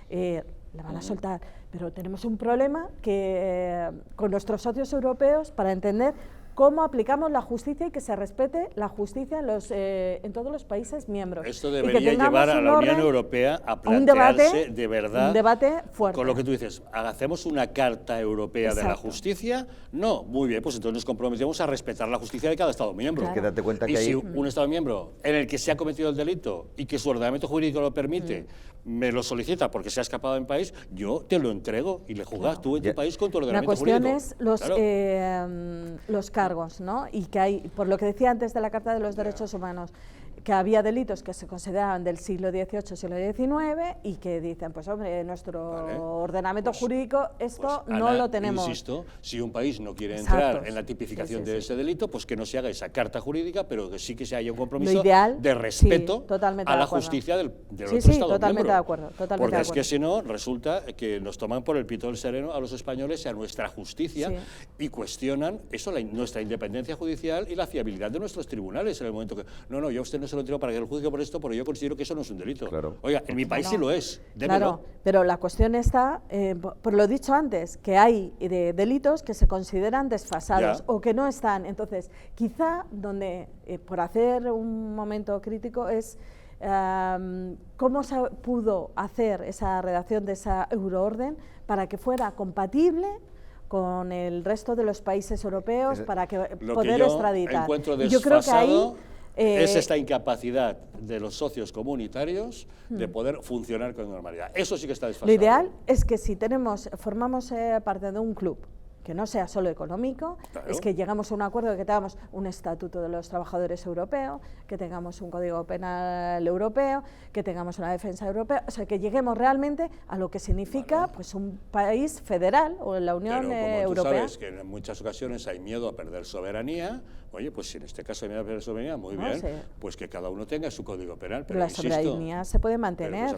la van a soltar. Pero tenemos un problema que con nuestros socios europeos para entender cómo aplicamos la justicia y que se respete la justicia en todos los países miembros. Esto debería llevar a la Unión Europea a plantearse de verdad, un debate fuerte. Con lo que tú dices, ¿hacemos una Carta Europea de la Justicia? No, muy bien, pues entonces nos comprometemos a respetar la justicia de cada Estado miembro. Claro. Es que date cuenta que si un Estado miembro en el que se ha cometido el delito y que su ordenamiento jurídico lo permite, me lo solicita porque se ha escapado de mi país, yo te lo entrego y le juzgas tú en tu país con tu ordenamiento jurídico. La cuestión es los cargos, ¿no? Y que hay, por lo que decía antes de la Carta de los Derechos Humanos, que había delitos que se consideraban del siglo XVIII, siglo XIX, y que dicen, pues hombre, nuestro ordenamiento jurídico esto no Ana, lo tenemos. Insisto, si un país no quiere Exacto. entrar en la tipificación de ese delito, pues que no se haga esa carta jurídica, pero que sí que se haya un compromiso ideal, de respeto totalmente a de la acuerdo. justicia del otro Sí, Estado totalmente miembro. de acuerdo. Totalmente Porque de es acuerdo. que si no, resulta que nos toman por el pito del sereno a los españoles y a nuestra justicia y cuestionan eso, nuestra independencia judicial y la fiabilidad de nuestros tribunales en el momento que, no, yo a usted no se lo entrego para que el juzgue por esto, porque yo considero que eso no es un delito. Claro. Oiga, en mi país sí lo es, démelo. Claro, pero la cuestión está, por lo dicho antes, que hay delitos que se consideran desfasados o que no están. Entonces, quizá donde, por hacer un momento crítico, es cómo se pudo hacer esa redacción de esa euroorden para que fuera compatible con el resto de los países europeos para que poder extraditar. Encuentro Y yo creo que ahí es esta incapacidad de los socios comunitarios de poder funcionar con normalidad. Eso sí que está desfasado. Lo ideal es que si formamos parte de un club que no sea solo económico, es que llegamos a un acuerdo de que tengamos un estatuto de los trabajadores europeo, que tengamos un código penal europeo, que tengamos una defensa europea, o sea, que lleguemos realmente a lo que significa pues un país federal o la Unión Europea. Pero como tú sabes que en muchas ocasiones hay miedo a perder soberanía, oye, pues si en este caso hay miedo a perder soberanía, muy bien, pues que cada uno tenga su código penal. Pero la soberanía se puede mantener.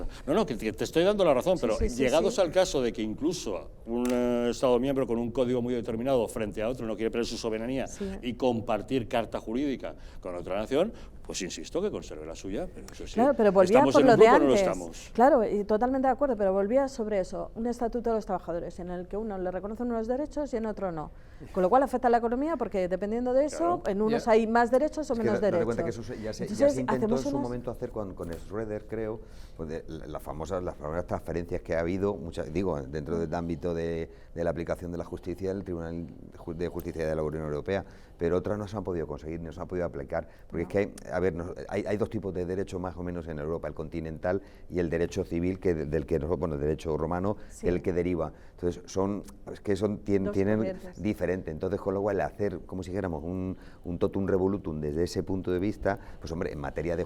Que te estoy dando la razón, pero llegados al caso de que incluso un Estado miembro con un código muy determinado frente a otro no quiere perder su soberanía y compartir carta jurídica con otra nación, pues insisto que conserve la suya, pero eso sí. Claro, pero volvía por lo de antes. No claro, y totalmente de acuerdo, pero volvía sobre eso, un estatuto de los trabajadores en el que uno le reconoce unos derechos y en otro no. Con lo cual afecta a la economía porque dependiendo de eso, en unos hay más derechos o menos derechos. Cuenta que eso ya se intentó en su momento hacer con Schroeder, creo, pues las famosas transferencias que ha habido, dentro del ámbito de la aplicación de la justicia del Tribunal de Justicia de la Unión Europea, pero otras no se han podido conseguir, no se han podido aplicar, porque es que hay dos tipos de derecho más o menos en Europa, el continental y el derecho civil, el derecho romano, el que deriva. Entonces, tienen diferente. Entonces, con lo cual, hacer, como si dijéramos, un totum revolutum desde ese punto de vista, pues hombre, en materia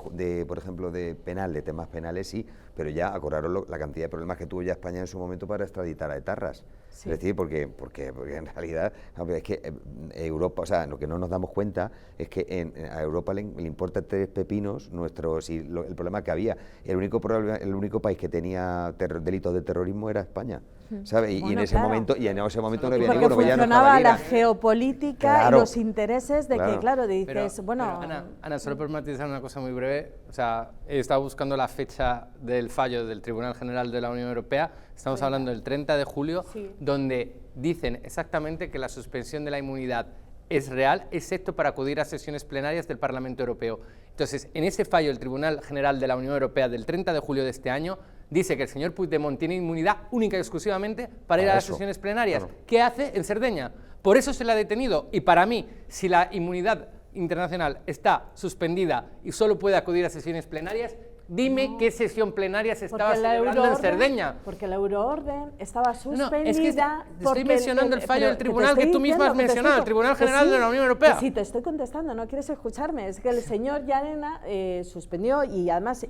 por ejemplo, de penal, de temas penales, sí, pero ya acordaron la cantidad de problemas que tuvo ya España en su momento para extraditar a etarras. Es decir, porque en realidad, es que Europa, o sea, lo que no nos damos cuenta es que a Europa le importa tres pepinos el problema que había. El único país que tenía delitos de terrorismo era España, ¿sabes? Y en ese momento no había ninguno. Porque funcionaba la geopolítica y los intereses de que, claro, dices, pero, Ana, solo por matizar una cosa muy breve, o sea, he estado buscando la fecha del fallo del Tribunal General de la Unión Europea, estamos hablando del 30 de julio, donde dicen exactamente que la suspensión de la inmunidad es real, excepto para acudir a sesiones plenarias del Parlamento Europeo. Entonces, en ese fallo del Tribunal General de la Unión Europea del 30 de julio de este año, dice que el señor Puigdemont tiene inmunidad única y exclusivamente para ir a las sesiones plenarias. Claro. ¿Qué hace en Cerdeña? Por eso se le ha detenido. Y para mí, si la inmunidad internacional está suspendida y solo puede acudir a sesiones plenarias, dime qué sesión plenaria se estaba celebrando en Cerdeña. Porque la euroorden estaba suspendida. No, es que te estoy mencionando el fallo del tribunal que tú misma has mencionado, el Tribunal General de la Unión Europea. Sí, te estoy contestando, no quieres escucharme. Es que el señor Llarena suspendió y además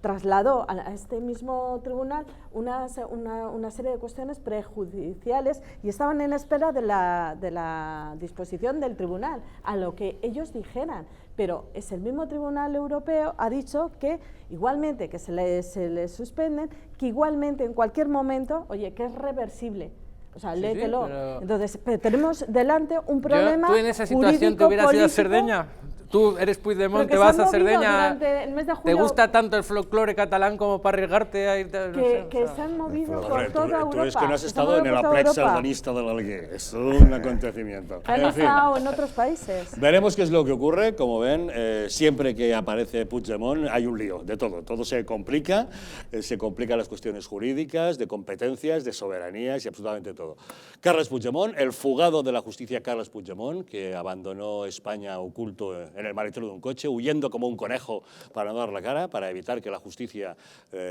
trasladó a este mismo tribunal una serie de cuestiones prejudiciales y estaban en espera de la disposición del tribunal, a lo que ellos dijeran. Pero es el mismo Tribunal Europeo ha dicho que igualmente que se les suspenden, que igualmente en cualquier momento, oye, que es reversible. O sea, léetelo. Pero... Entonces, tenemos delante un problema. ¿Tú en esa situación te hubieras ido a Cerdeña? Tú eres Puigdemont, te vas a Cerdeña, ¿te gusta tanto el folclore catalán como para arriesgarte a irte? Que se han movido por toda Europa. Tú es que no has estado en el aplex sardanista de l'Alguer, es un acontecimiento. Han estado en otros países. Veremos qué es lo que ocurre, como ven, siempre que aparece Puigdemont hay un lío, de todo se complican las cuestiones jurídicas, de competencias, de soberanías y absolutamente todo. Carles Puigdemont, el fugado de la justicia Carles Puigdemont, que abandonó España oculto en el maletero de un coche, huyendo como un conejo para no dar la cara, para evitar que la justicia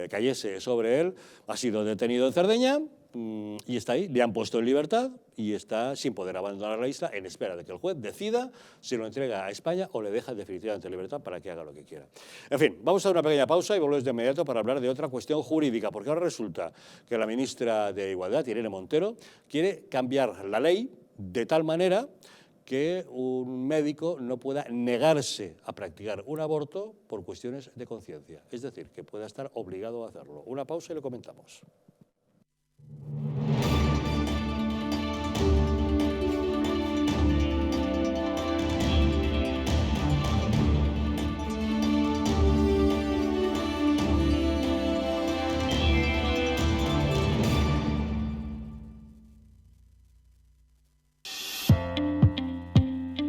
cayese sobre él, ha sido detenido en Cerdeña y está ahí, le han puesto en libertad y está sin poder abandonar la isla en espera de que el juez decida si lo entrega a España o le deja definitivamente en libertad para que haga lo que quiera. En fin, vamos a dar una pequeña pausa y volvemos de inmediato para hablar de otra cuestión jurídica, porque ahora resulta que la ministra de Igualdad, Irene Montero, quiere cambiar la ley de tal manera que un médico no pueda negarse a practicar un aborto por cuestiones de conciencia, es decir, que pueda estar obligado a hacerlo. Una pausa y lo comentamos.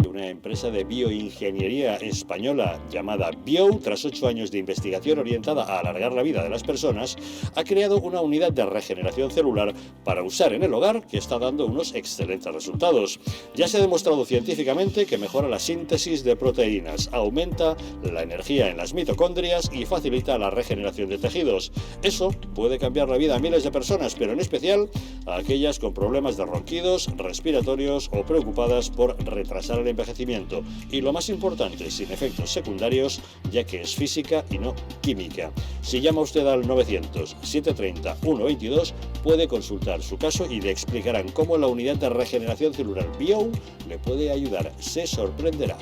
Una empresa de bioingeniería española llamada Bio, tras 8 años de investigación orientada a alargar la vida de las personas, ha creado una unidad de regeneración celular para usar en el hogar que está dando unos excelentes resultados. Ya se ha demostrado científicamente que mejora la síntesis de proteínas, aumenta la energía en las mitocondrias y facilita la regeneración de tejidos. Eso puede cambiar la vida a miles de personas, pero en especial a aquellas con problemas de ronquidos, respiratorios o preocupadas por retrasar el envejecimiento. Y lo más importante, sin efectos secundarios, ya que es física y no química. Si llama usted al 900-730-122, puede consultar su caso y le explicarán cómo la unidad de regeneración celular Bio le puede ayudar. Se sorprenderá.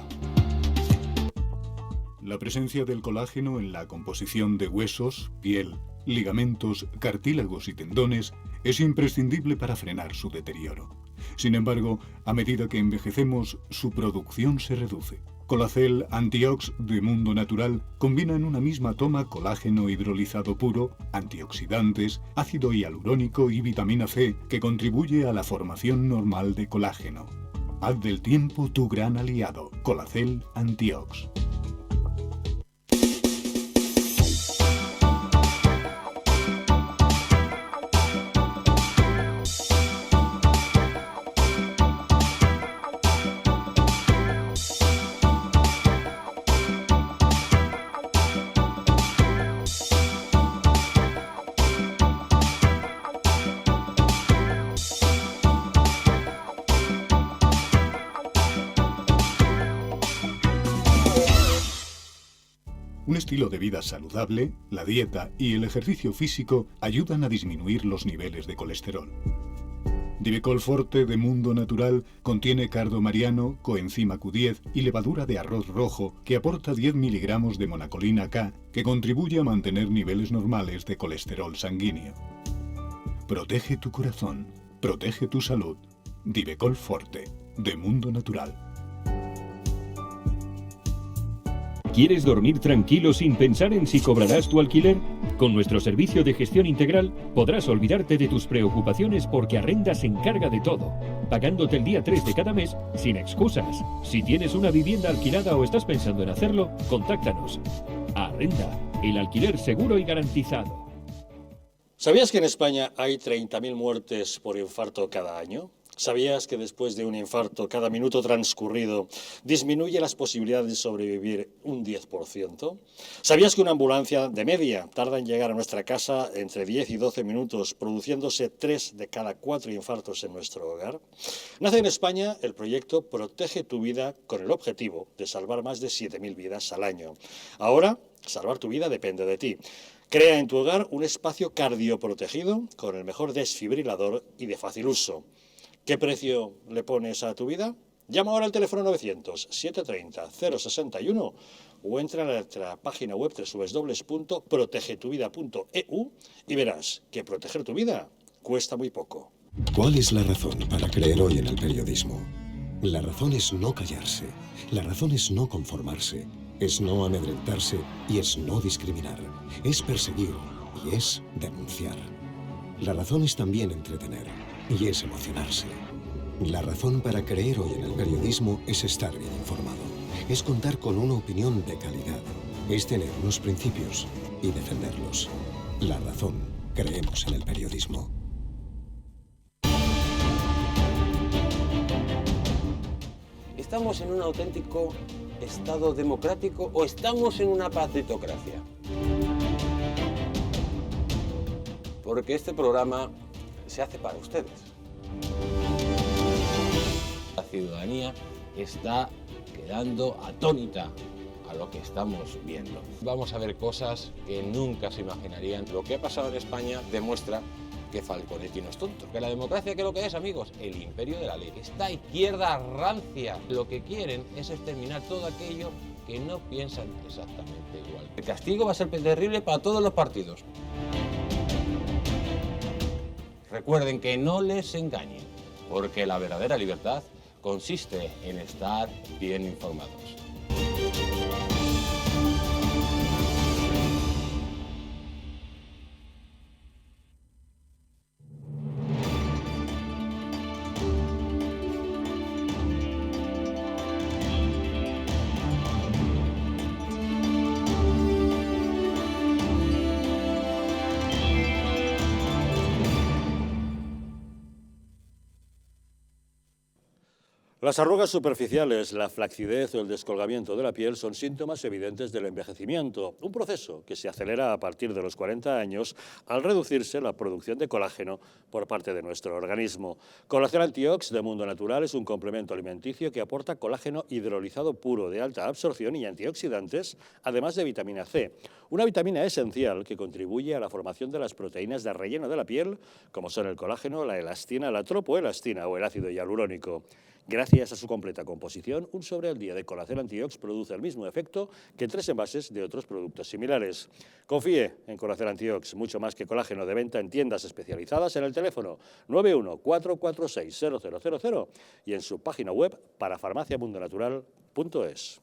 La presencia del colágeno en la composición de huesos, piel, ligamentos, cartílagos y tendones es imprescindible para frenar su deterioro. Sin embargo, a medida que envejecemos, su producción se reduce. Colacel Antiox de Mundo Natural combina en una misma toma colágeno hidrolizado puro, antioxidantes, ácido hialurónico y vitamina C, que contribuye a la formación normal de colágeno. Haz del tiempo tu gran aliado. Colacel Antiox. Un estilo de vida saludable, la dieta y el ejercicio físico ayudan a disminuir los niveles de colesterol. Divecol Forte de Mundo Natural contiene cardo mariano, coenzima Q10 y levadura de arroz rojo que aporta 10 miligramos de monacolina K que contribuye a mantener niveles normales de colesterol sanguíneo. Protege tu corazón, protege tu salud. Divecol Forte de Mundo Natural. ¿Quieres dormir tranquilo sin pensar en si cobrarás tu alquiler? Con nuestro servicio de gestión integral podrás olvidarte de tus preocupaciones porque Arrenda se encarga de todo, pagándote el día 3 de cada mes sin excusas. Si tienes una vivienda alquilada o estás pensando en hacerlo, contáctanos. Arrenda, el alquiler seguro y garantizado. ¿Sabías que en España hay 30.000 muertes por infarto cada año? ¿Sabías que después de un infarto, cada minuto transcurrido disminuye las posibilidades de sobrevivir un 10%? ¿Sabías que una ambulancia de media tarda en llegar a nuestra casa entre 10 y 12 minutos, produciéndose 3 de cada 4 infartos en nuestro hogar? Nace en España el proyecto Protege tu Vida con el objetivo de salvar más de 7.000 vidas al año. Ahora, salvar tu vida depende de ti. Crea en tu hogar un espacio cardioprotegido con el mejor desfibrilador y de fácil uso. ¿Qué precio le pones a tu vida? Llama ahora al teléfono 900-730-061 o entra a nuestra página web www.protegetuvida.eu y verás que proteger tu vida cuesta muy poco. ¿Cuál es la razón para creer hoy en el periodismo? La razón es no callarse, la razón es no conformarse, es no amedrentarse y es no discriminar, es perseguir y es denunciar. La razón es también entretener y es emocionarse. La razón para creer hoy en el periodismo es estar bien informado, es contar con una opinión de calidad, es tener unos principios y defenderlos. La razón, creemos en el periodismo. ¿Estamos en un auténtico Estado democrático o estamos en una partitocracia? Porque este programa se hace para ustedes. La ciudadanía está quedando atónita a lo que estamos viendo. Vamos a ver cosas que nunca se imaginarían. Lo que ha pasado en España demuestra que Falconetti no es tonto. Que la democracia, ¿qué es lo que es, amigos? El imperio de la ley. Esta izquierda rancia lo que quieren es exterminar todo aquello que no piensan exactamente igual. El castigo va a ser terrible para todos los partidos. Recuerden que no les engañen, porque la verdadera libertad consiste en estar bien informados. Las arrugas superficiales, la flacidez o el descolgamiento de la piel son síntomas evidentes del envejecimiento, un proceso que se acelera a partir de los 40 años al reducirse la producción de colágeno por parte de nuestro organismo. Colacel Antiox de Mundo Natural es un complemento alimenticio que aporta colágeno hidrolizado puro de alta absorción y antioxidantes, además de vitamina C, una vitamina esencial que contribuye a la formación de las proteínas de relleno de la piel, como son el colágeno, la elastina, la tropoelastina o el ácido hialurónico. Gracias a su completa composición, un sobre al día de Colacel Antiox produce el mismo efecto que 3 envases de otros productos similares. Confíe en Colacel Antiox, mucho más que colágeno, de venta en tiendas especializadas, en el teléfono 91-446-0000 y en su página web parafarmaciamundonatural.es.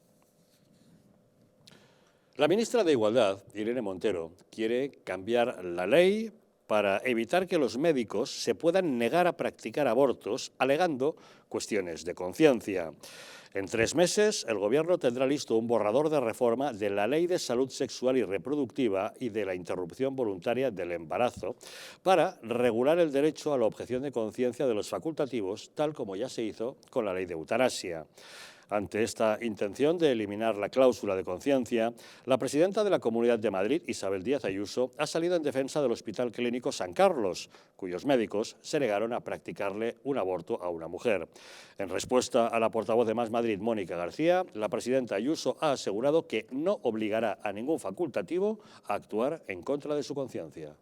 La ministra de Igualdad, Irene Montero, quiere cambiar la ley para evitar que los médicos se puedan negar a practicar abortos alegando cuestiones de conciencia. En 3 meses, el Gobierno tendrá listo un borrador de reforma de la Ley de Salud Sexual y Reproductiva y de la interrupción voluntaria del embarazo para regular el derecho a la objeción de conciencia de los facultativos, tal como ya se hizo con la Ley de Eutanasia. Ante esta intención de eliminar la cláusula de conciencia, la presidenta de la Comunidad de Madrid, Isabel Díaz Ayuso, ha salido en defensa del Hospital Clínico San Carlos, cuyos médicos se negaron a practicarle un aborto a una mujer. En respuesta a la portavoz de Más Madrid, Mónica García, la presidenta Ayuso ha asegurado que no obligará a ningún facultativo a actuar en contra de su conciencia.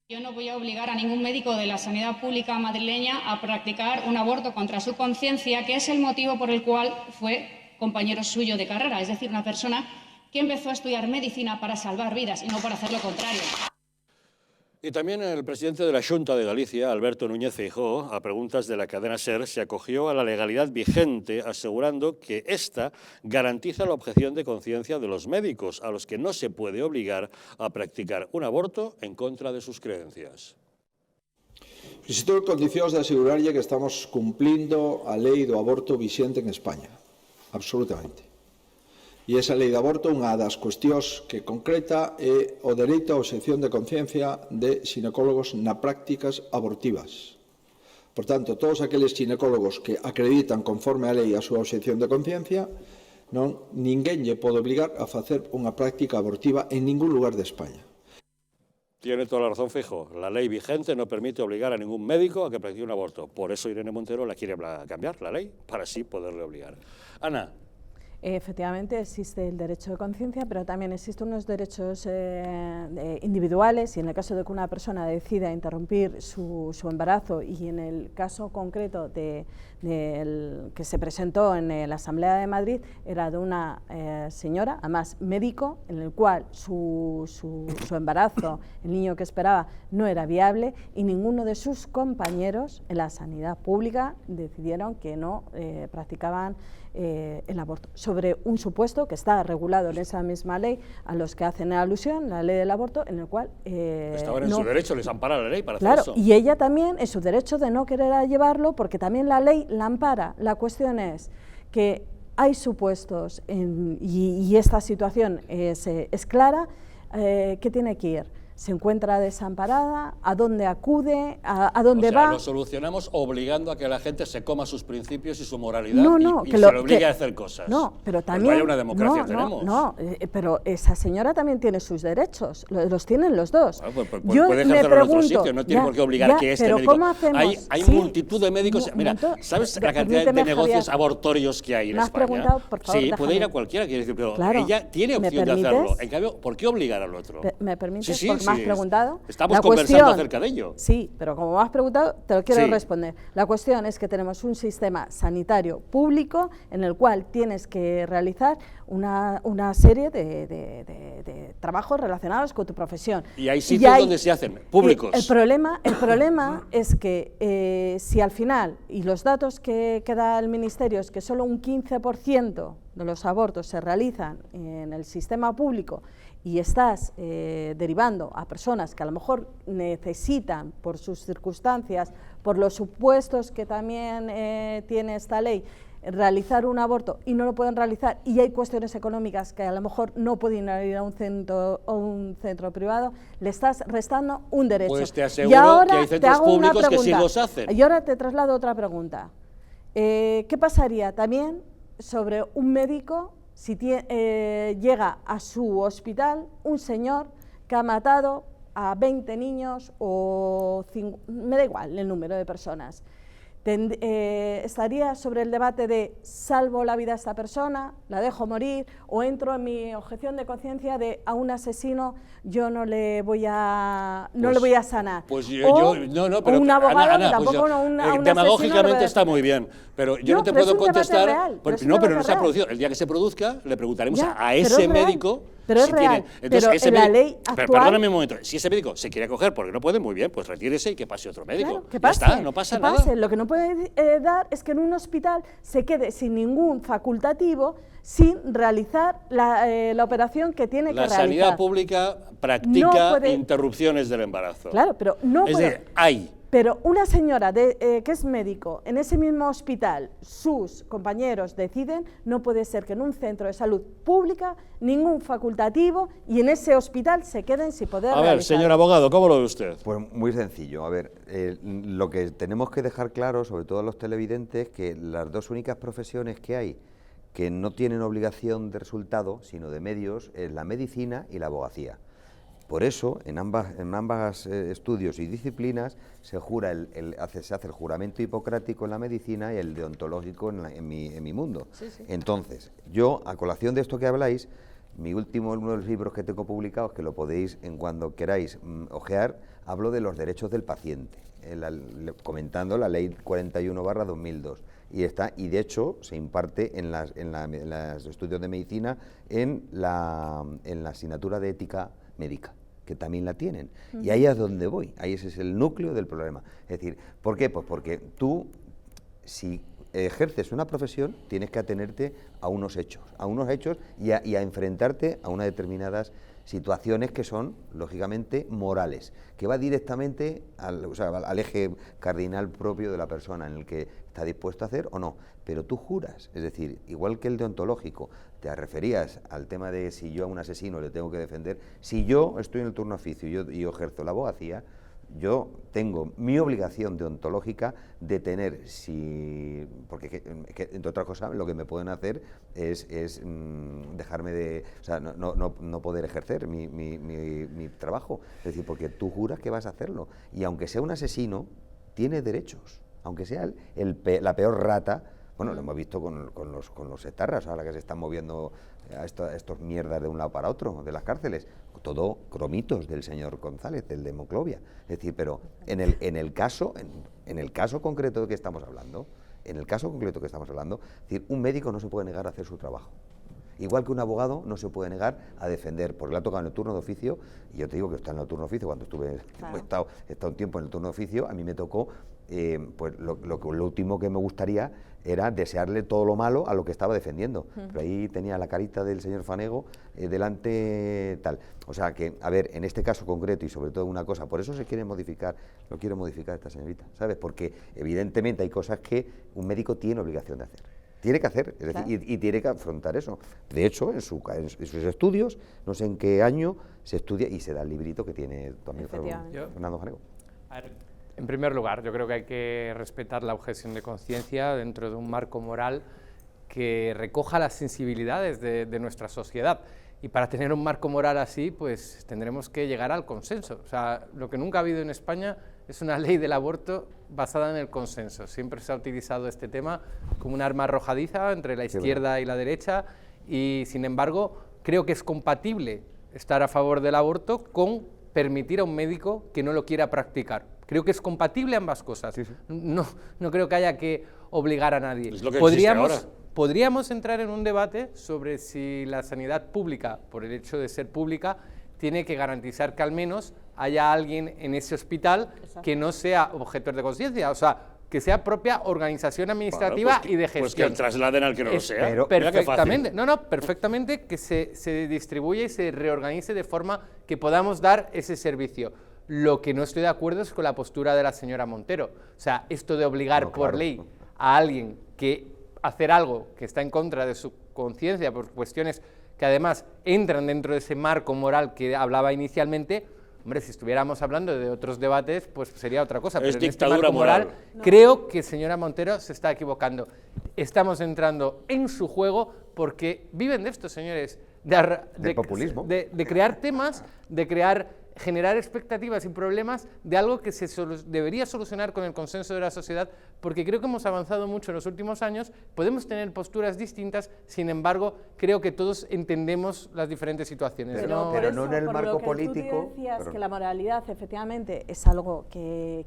Yo no voy a obligar a ningún médico de la sanidad pública madrileña a practicar un aborto contra su conciencia, que es el motivo por el cual fue compañero suyo de carrera, es decir, una persona que empezó a estudiar medicina para salvar vidas y no para hacer lo contrario. Y también el presidente de la Xunta de Galicia, Alberto Núñez Feijóo, a preguntas de la cadena SER, se acogió a la legalidad vigente, asegurando que esta garantiza la objeción de conciencia de los médicos, a los que no se puede obligar a practicar un aborto en contra de sus creencias. Existo condicións de asegurarlle que estamos cumplindo a lei do aborto vixente en España, absolutamente. E esa lei de aborto, unha das cuestións que concreta é o dereito á obxección de conciencia de xinecólogos na prácticas abortivas. Por tanto, todos aqueles xinecólogos que acreditan conforme a lei a súa obxección de conciencia, ninguén lle pode obligar a facer unha práctica abortiva en ningún lugar de España. Tiene toda la razón Feijóo. La ley vigente no permite obligar a ningún médico a que practique un aborto. Por eso Irene Montero la quiere cambiar, la ley, para así poderle obligar. Ana. Efectivamente existe el derecho de conciencia, pero también existen unos derechos individuales, y en el caso de que una persona decida interrumpir su embarazo, y en el caso concreto que se presentó en la Asamblea de Madrid, era de una señora, además médico, en el cual su embarazo, el niño que esperaba, no era viable, y ninguno de sus compañeros en la sanidad pública decidieron que no practicaban el aborto, sobre un supuesto que está regulado en esa misma ley a los que hacen alusión, la ley del aborto, en el cual estaban en su derecho, les ampara la ley para hacer eso. Y ella también en su derecho de no querer llevarlo, porque también la ley la ampara. La cuestión es que hay supuestos y esta situación es clara, que tiene que ir. se encuentra desamparada, a dónde acude, a dónde va. Lo solucionamos obligando a que la gente se coma sus principios y su moralidad y que se le obligue a hacer cosas. No, pero Pues también... vaya una democracia tenemos. Pero esa señora también tiene sus derechos, los tienen los dos. Bueno, pues puede ejercerlo en otro sitio, no tiene por qué obligar que este médico... ¿Cómo hacemos? Hay multitud de médicos... Mira, ¿sabes la cantidad de negocios abortorios que hay en España? Preguntado, por favor, sí, puede ir a cualquiera, quiere decir, pero claro, ella tiene opción de hacerlo. En cambio, ¿por qué obligar al otro? ¿Me permites? Porque me has preguntado. Estamos conversando acerca de ello. Sí, pero como me has preguntado, te lo quiero responder. La cuestión es que tenemos un sistema sanitario público en el cual tienes que realizar una serie de trabajos relacionados con tu profesión. Y hay sitios donde se hacen públicos. El problema es que si al final, y los datos que da el Ministerio es que solo un 15% de los abortos se realizan en el sistema público, y estás derivando a personas que a lo mejor necesitan, por sus circunstancias, por los supuestos que también tiene esta ley, realizar un aborto y no lo pueden realizar, y hay cuestiones económicas que a lo mejor no pueden ir a un centro privado, le estás restando un derecho. Pues te aseguro que hay centros públicos que sí los hacen. Y ahora te traslado otra pregunta. ¿Qué pasaría también sobre un médico si llega a su hospital un señor que ha matado a 20 niños o 5, me da igual el número de personas? Estaría sobre el debate de salvo la vida a esta persona, la dejo morir, o entro en mi objeción de conciencia de a un asesino yo no le voy a sanar. Pues pero un abogado Ana, tampoco pues demagógicamente está muy bien, pero yo no te puedo contestar, pero no se ha producido. El día que se produzca le preguntaremos a ese médico. Pero es real, pero en la ley actual... Perdóname un momento, si ese médico se quiere acoger porque no puede, muy bien, pues retírese y que pase otro médico. Claro, ya está, no pasa nada. Lo que no puede dar es que en un hospital se quede sin ningún facultativo, sin realizar la operación que tiene que realizar. La sanidad pública practica interrupciones del embarazo. Claro, pero no puede... hay. Pero una señora que es médico, en ese mismo hospital, sus compañeros deciden, no puede ser que en un centro de salud pública, ningún facultativo, y en ese hospital se queden sin poder realizar. A ver, señor abogado, ¿cómo lo ve usted? Pues muy sencillo. A ver, lo que tenemos que dejar claro, sobre todo a los televidentes, que las dos únicas profesiones que hay que no tienen obligación de resultado, sino de medios, es la medicina y la abogacía. Por eso, en ambas estudios y disciplinas se hace el juramento hipocrático en la medicina y el deontológico en mi mundo. Sí. Entonces, yo, a colación de esto que habláis, uno de los libros que tengo publicados, que lo podéis, en cuando queráis, ojear, hablo de los derechos del paciente, comentando la Ley 41/2002. Y de hecho se imparte en los estudios de medicina en la asignatura de ética médica, que también la tienen. Y ahí es donde voy, ahí ese es el núcleo del problema. Es decir, ¿por qué? Pues porque tú, si ejerces una profesión, tienes que atenerte a unos hechos y a enfrentarte a unas determinadas situaciones que son, lógicamente, morales, que va directamente al eje cardinal propio de la persona, en el que está dispuesto a hacer o no. Pero tú juras, es decir, igual que el deontológico, te referías al tema de si yo a un asesino le tengo que defender, si yo estoy en el turno oficio y yo ejerzo la abogacía, yo tengo mi obligación deontológica de tener, porque entre otras cosas lo que me pueden hacer es dejarme no poder ejercer mi trabajo, es decir, porque tú juras que vas a hacerlo, y aunque sea un asesino, tiene derechos, aunque sea la peor rata. Bueno, lo hemos visto con los etarras, ahora que se están moviendo a estos mierdas de un lado para otro, de las cárceles, todo cromitos del señor González, del de Monclovia. Es decir, pero en el caso concreto de que estamos hablando, es decir, un médico no se puede negar a hacer su trabajo. Igual que un abogado no se puede negar a defender, porque le ha tocado en el turno de oficio, y yo te digo que está en el turno de oficio, cuando he estado un tiempo en el turno de oficio, a mí me tocó, pues lo último que me gustaría era desearle todo lo malo a lo que estaba defendiendo. Pero ahí tenía la carita del señor Fanego delante tal. O sea que, a ver, en este caso concreto, y sobre todo una cosa, por eso se quiere modificar, lo quiere modificar esta señorita, ¿sabes? Porque evidentemente hay cosas que un médico tiene obligación de hacer. Tiene que hacer, es decir, y tiene que afrontar eso. De hecho, en sus estudios, no sé en qué año, se estudia y se da el librito que tiene también Fernando Janego. En primer lugar, yo creo que hay que respetar la objeción de conciencia dentro de un marco moral que recoja las sensibilidades de nuestra sociedad. Y para tener un marco moral así, pues tendremos que llegar al consenso. O sea, lo que nunca ha habido en España es una ley del aborto basada en el consenso. Siempre se ha utilizado este tema como un arma arrojadiza entre la izquierda y la derecha, y sin embargo creo que es compatible estar a favor del aborto con permitir a un médico que no lo quiera practicar. Creo que es compatible ambas cosas. No creo que haya que obligar a nadie. Es lo que existe ahora. Podríamos entrar en un debate sobre si la sanidad pública, por el hecho de ser pública, tiene que garantizar que al menos haya alguien en ese hospital que no sea objetor de conciencia, o sea, que sea propia organización administrativa y de gestión. Pues que el trasladen al que no lo sea. Pero perfectamente, perfectamente que se distribuya y se reorganice de forma que podamos dar ese servicio. Lo que no estoy de acuerdo es con la postura de la señora Montero. O sea, esto de obligar por ley a alguien que hacer algo que está en contra de su conciencia por cuestiones que además entran dentro de ese marco moral que hablaba inicialmente, hombre, si estuviéramos hablando de otros debates, pues sería otra cosa. Es pero dictadura en este marco moral. Creo que señora Montero se está equivocando. Estamos entrando en su juego porque viven de esto, señores, de populismo. De crear temas, de generar expectativas y problemas de algo que se debería solucionar con el consenso de la sociedad, porque creo que hemos avanzado mucho en los últimos años, podemos tener posturas distintas, sin embargo, creo que todos entendemos las diferentes situaciones. Pero no en el marco político. Tú decías que la moralidad efectivamente es algo que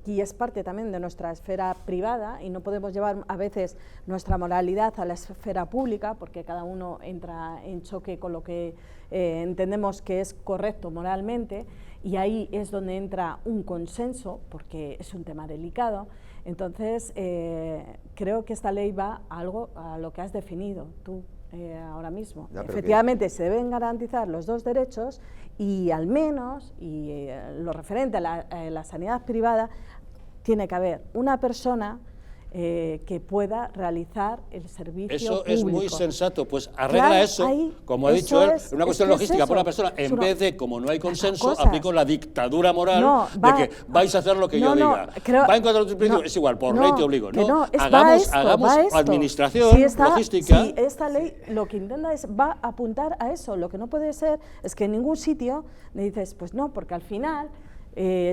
es parte también de nuestra esfera privada y no podemos llevar a veces nuestra moralidad a la esfera pública porque cada uno entra en choque con lo que entendemos que es correcto moralmente, y ahí es donde entra un consenso porque es un tema delicado. Entonces creo que esta ley va a lo que has definido tú ahora mismo. Efectivamente se deben garantizar los dos derechos y al menos, lo referente a la sanidad privada, tiene que haber una persona que pueda realizar el servicio Eso público. es muy sensato, pues arregla eso, como ha dicho él, una cuestión logística por una persona, en vez de, como no hay consenso, aplico la dictadura moral de que vais a hacer lo que yo diga. Va en contra de tu principio, es igual, por ley te obligo. Hagamos administración, logística. Sí, esta ley lo que intenta va a apuntar a eso. Lo que no puede ser es que en ningún sitio le dices, pues no, porque al final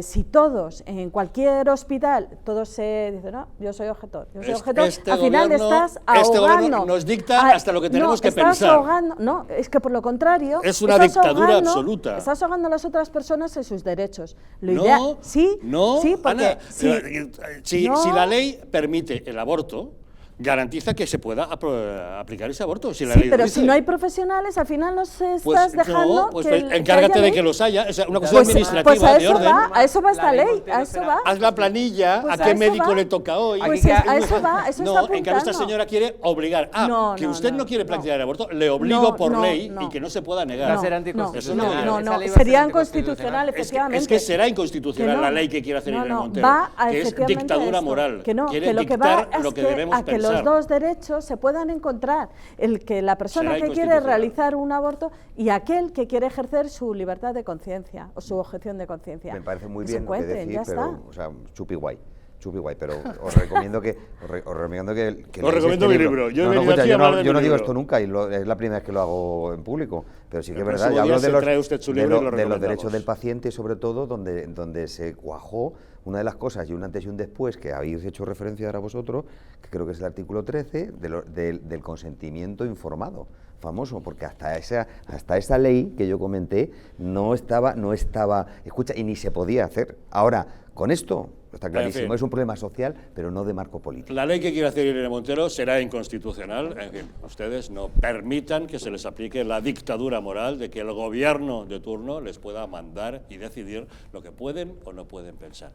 si todos, en cualquier hospital, todos se dicen, no, yo soy objetor, al final estás ahogando. Este gobierno nos dicta hasta lo que tenemos que pensar. No, es que por lo contrario, es una dictadura absoluta. Estás ahogando a las otras personas en sus derechos. No, sí, porque Ana, si la ley permite el aborto, garantiza que se pueda aplicar ese aborto. Si la ley pero dice. Si no hay profesionales, al final los estás dejando. Encárgate de que los haya. Es una cuestión administrativa de orden. A eso va esta ley. A eso va. Haz la planilla, a qué médico le toca hoy. A eso va. Eso está en cambio, esta señora quiere obligar. Que usted no quiere practicar el aborto, le obligo por ley y que no se pueda negar. No, sería inconstitucional, efectivamente. Es que será inconstitucional la ley que quiere hacer Irene Montero, que es dictadura moral. Quiere dictar lo que debemos pensar. Los dos derechos se puedan encontrar, el que la persona que quiere realizar un aborto y aquel que quiere ejercer su libertad de conciencia o su objeción de conciencia. Me parece muy bien lo que decís, pero, o sea, chupi guay, pero os recomiendo que os recomiendo mi libro. Yo no digo esto nunca y es la primera vez que lo hago en público, pero sí que es verdad. Ya hablo de los derechos del paciente, sobre todo, donde se cuajó una de las cosas y un antes y un después que habéis hecho referencia ahora vosotros, que creo que es el artículo 13 del consentimiento informado, famoso, porque hasta esa ley que yo comenté no estaba, escucha, y ni se podía hacer. Ahora, con esto está clarísimo, en fin, es un problema social, pero no de marco político. La ley que quiere hacer Irene Montero será inconstitucional. En fin, ustedes no permitan que se les aplique la dictadura moral de que el gobierno de turno les pueda mandar y decidir lo que pueden o no pueden pensar.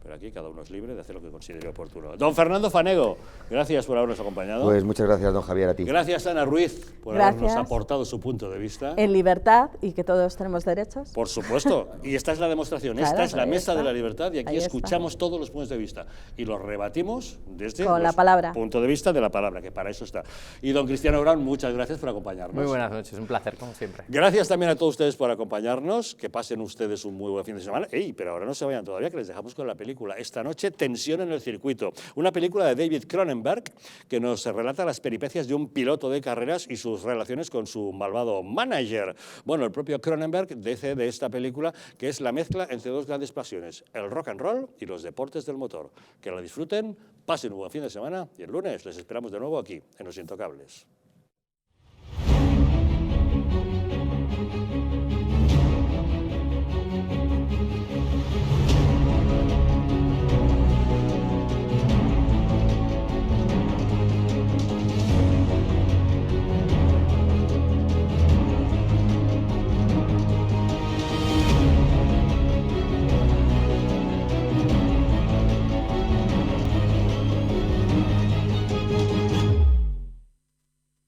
pero aquí cada uno es libre de hacer lo que considere oportuno. Don Fernando Fanego, gracias por habernos acompañado. Pues muchas gracias, don Javier, a ti. Gracias, Ana Ruiz, por habernos aportado su punto de vista. En libertad y que todos tenemos derechos. Por supuesto, y esta es la demostración, Claro, esta es la mesa está. de la libertad y aquí Ahí escuchamos todos los puntos de vista y los rebatimos desde Con la los palabra. punto de vista de la palabra, que para eso está. Y don Cristiano Brown, muchas gracias por acompañarnos. Muy buenas noches, un placer, como siempre. Gracias también a todos ustedes por acompañarnos, que pasen ustedes un muy buen fin de semana. ¡Ey! Pero ahora no se vayan todavía, que les dejamos con la película. Esta noche, Tensión en el circuito, una película de David Cronenberg que nos relata las peripecias de un piloto de carreras y sus relaciones con su malvado manager. Bueno, el propio Cronenberg dice de esta película que es la mezcla entre dos grandes pasiones, el rock and roll y los deportes del motor. Que la disfruten, pasen un buen fin de semana y el lunes les esperamos de nuevo aquí, en Los Intocables.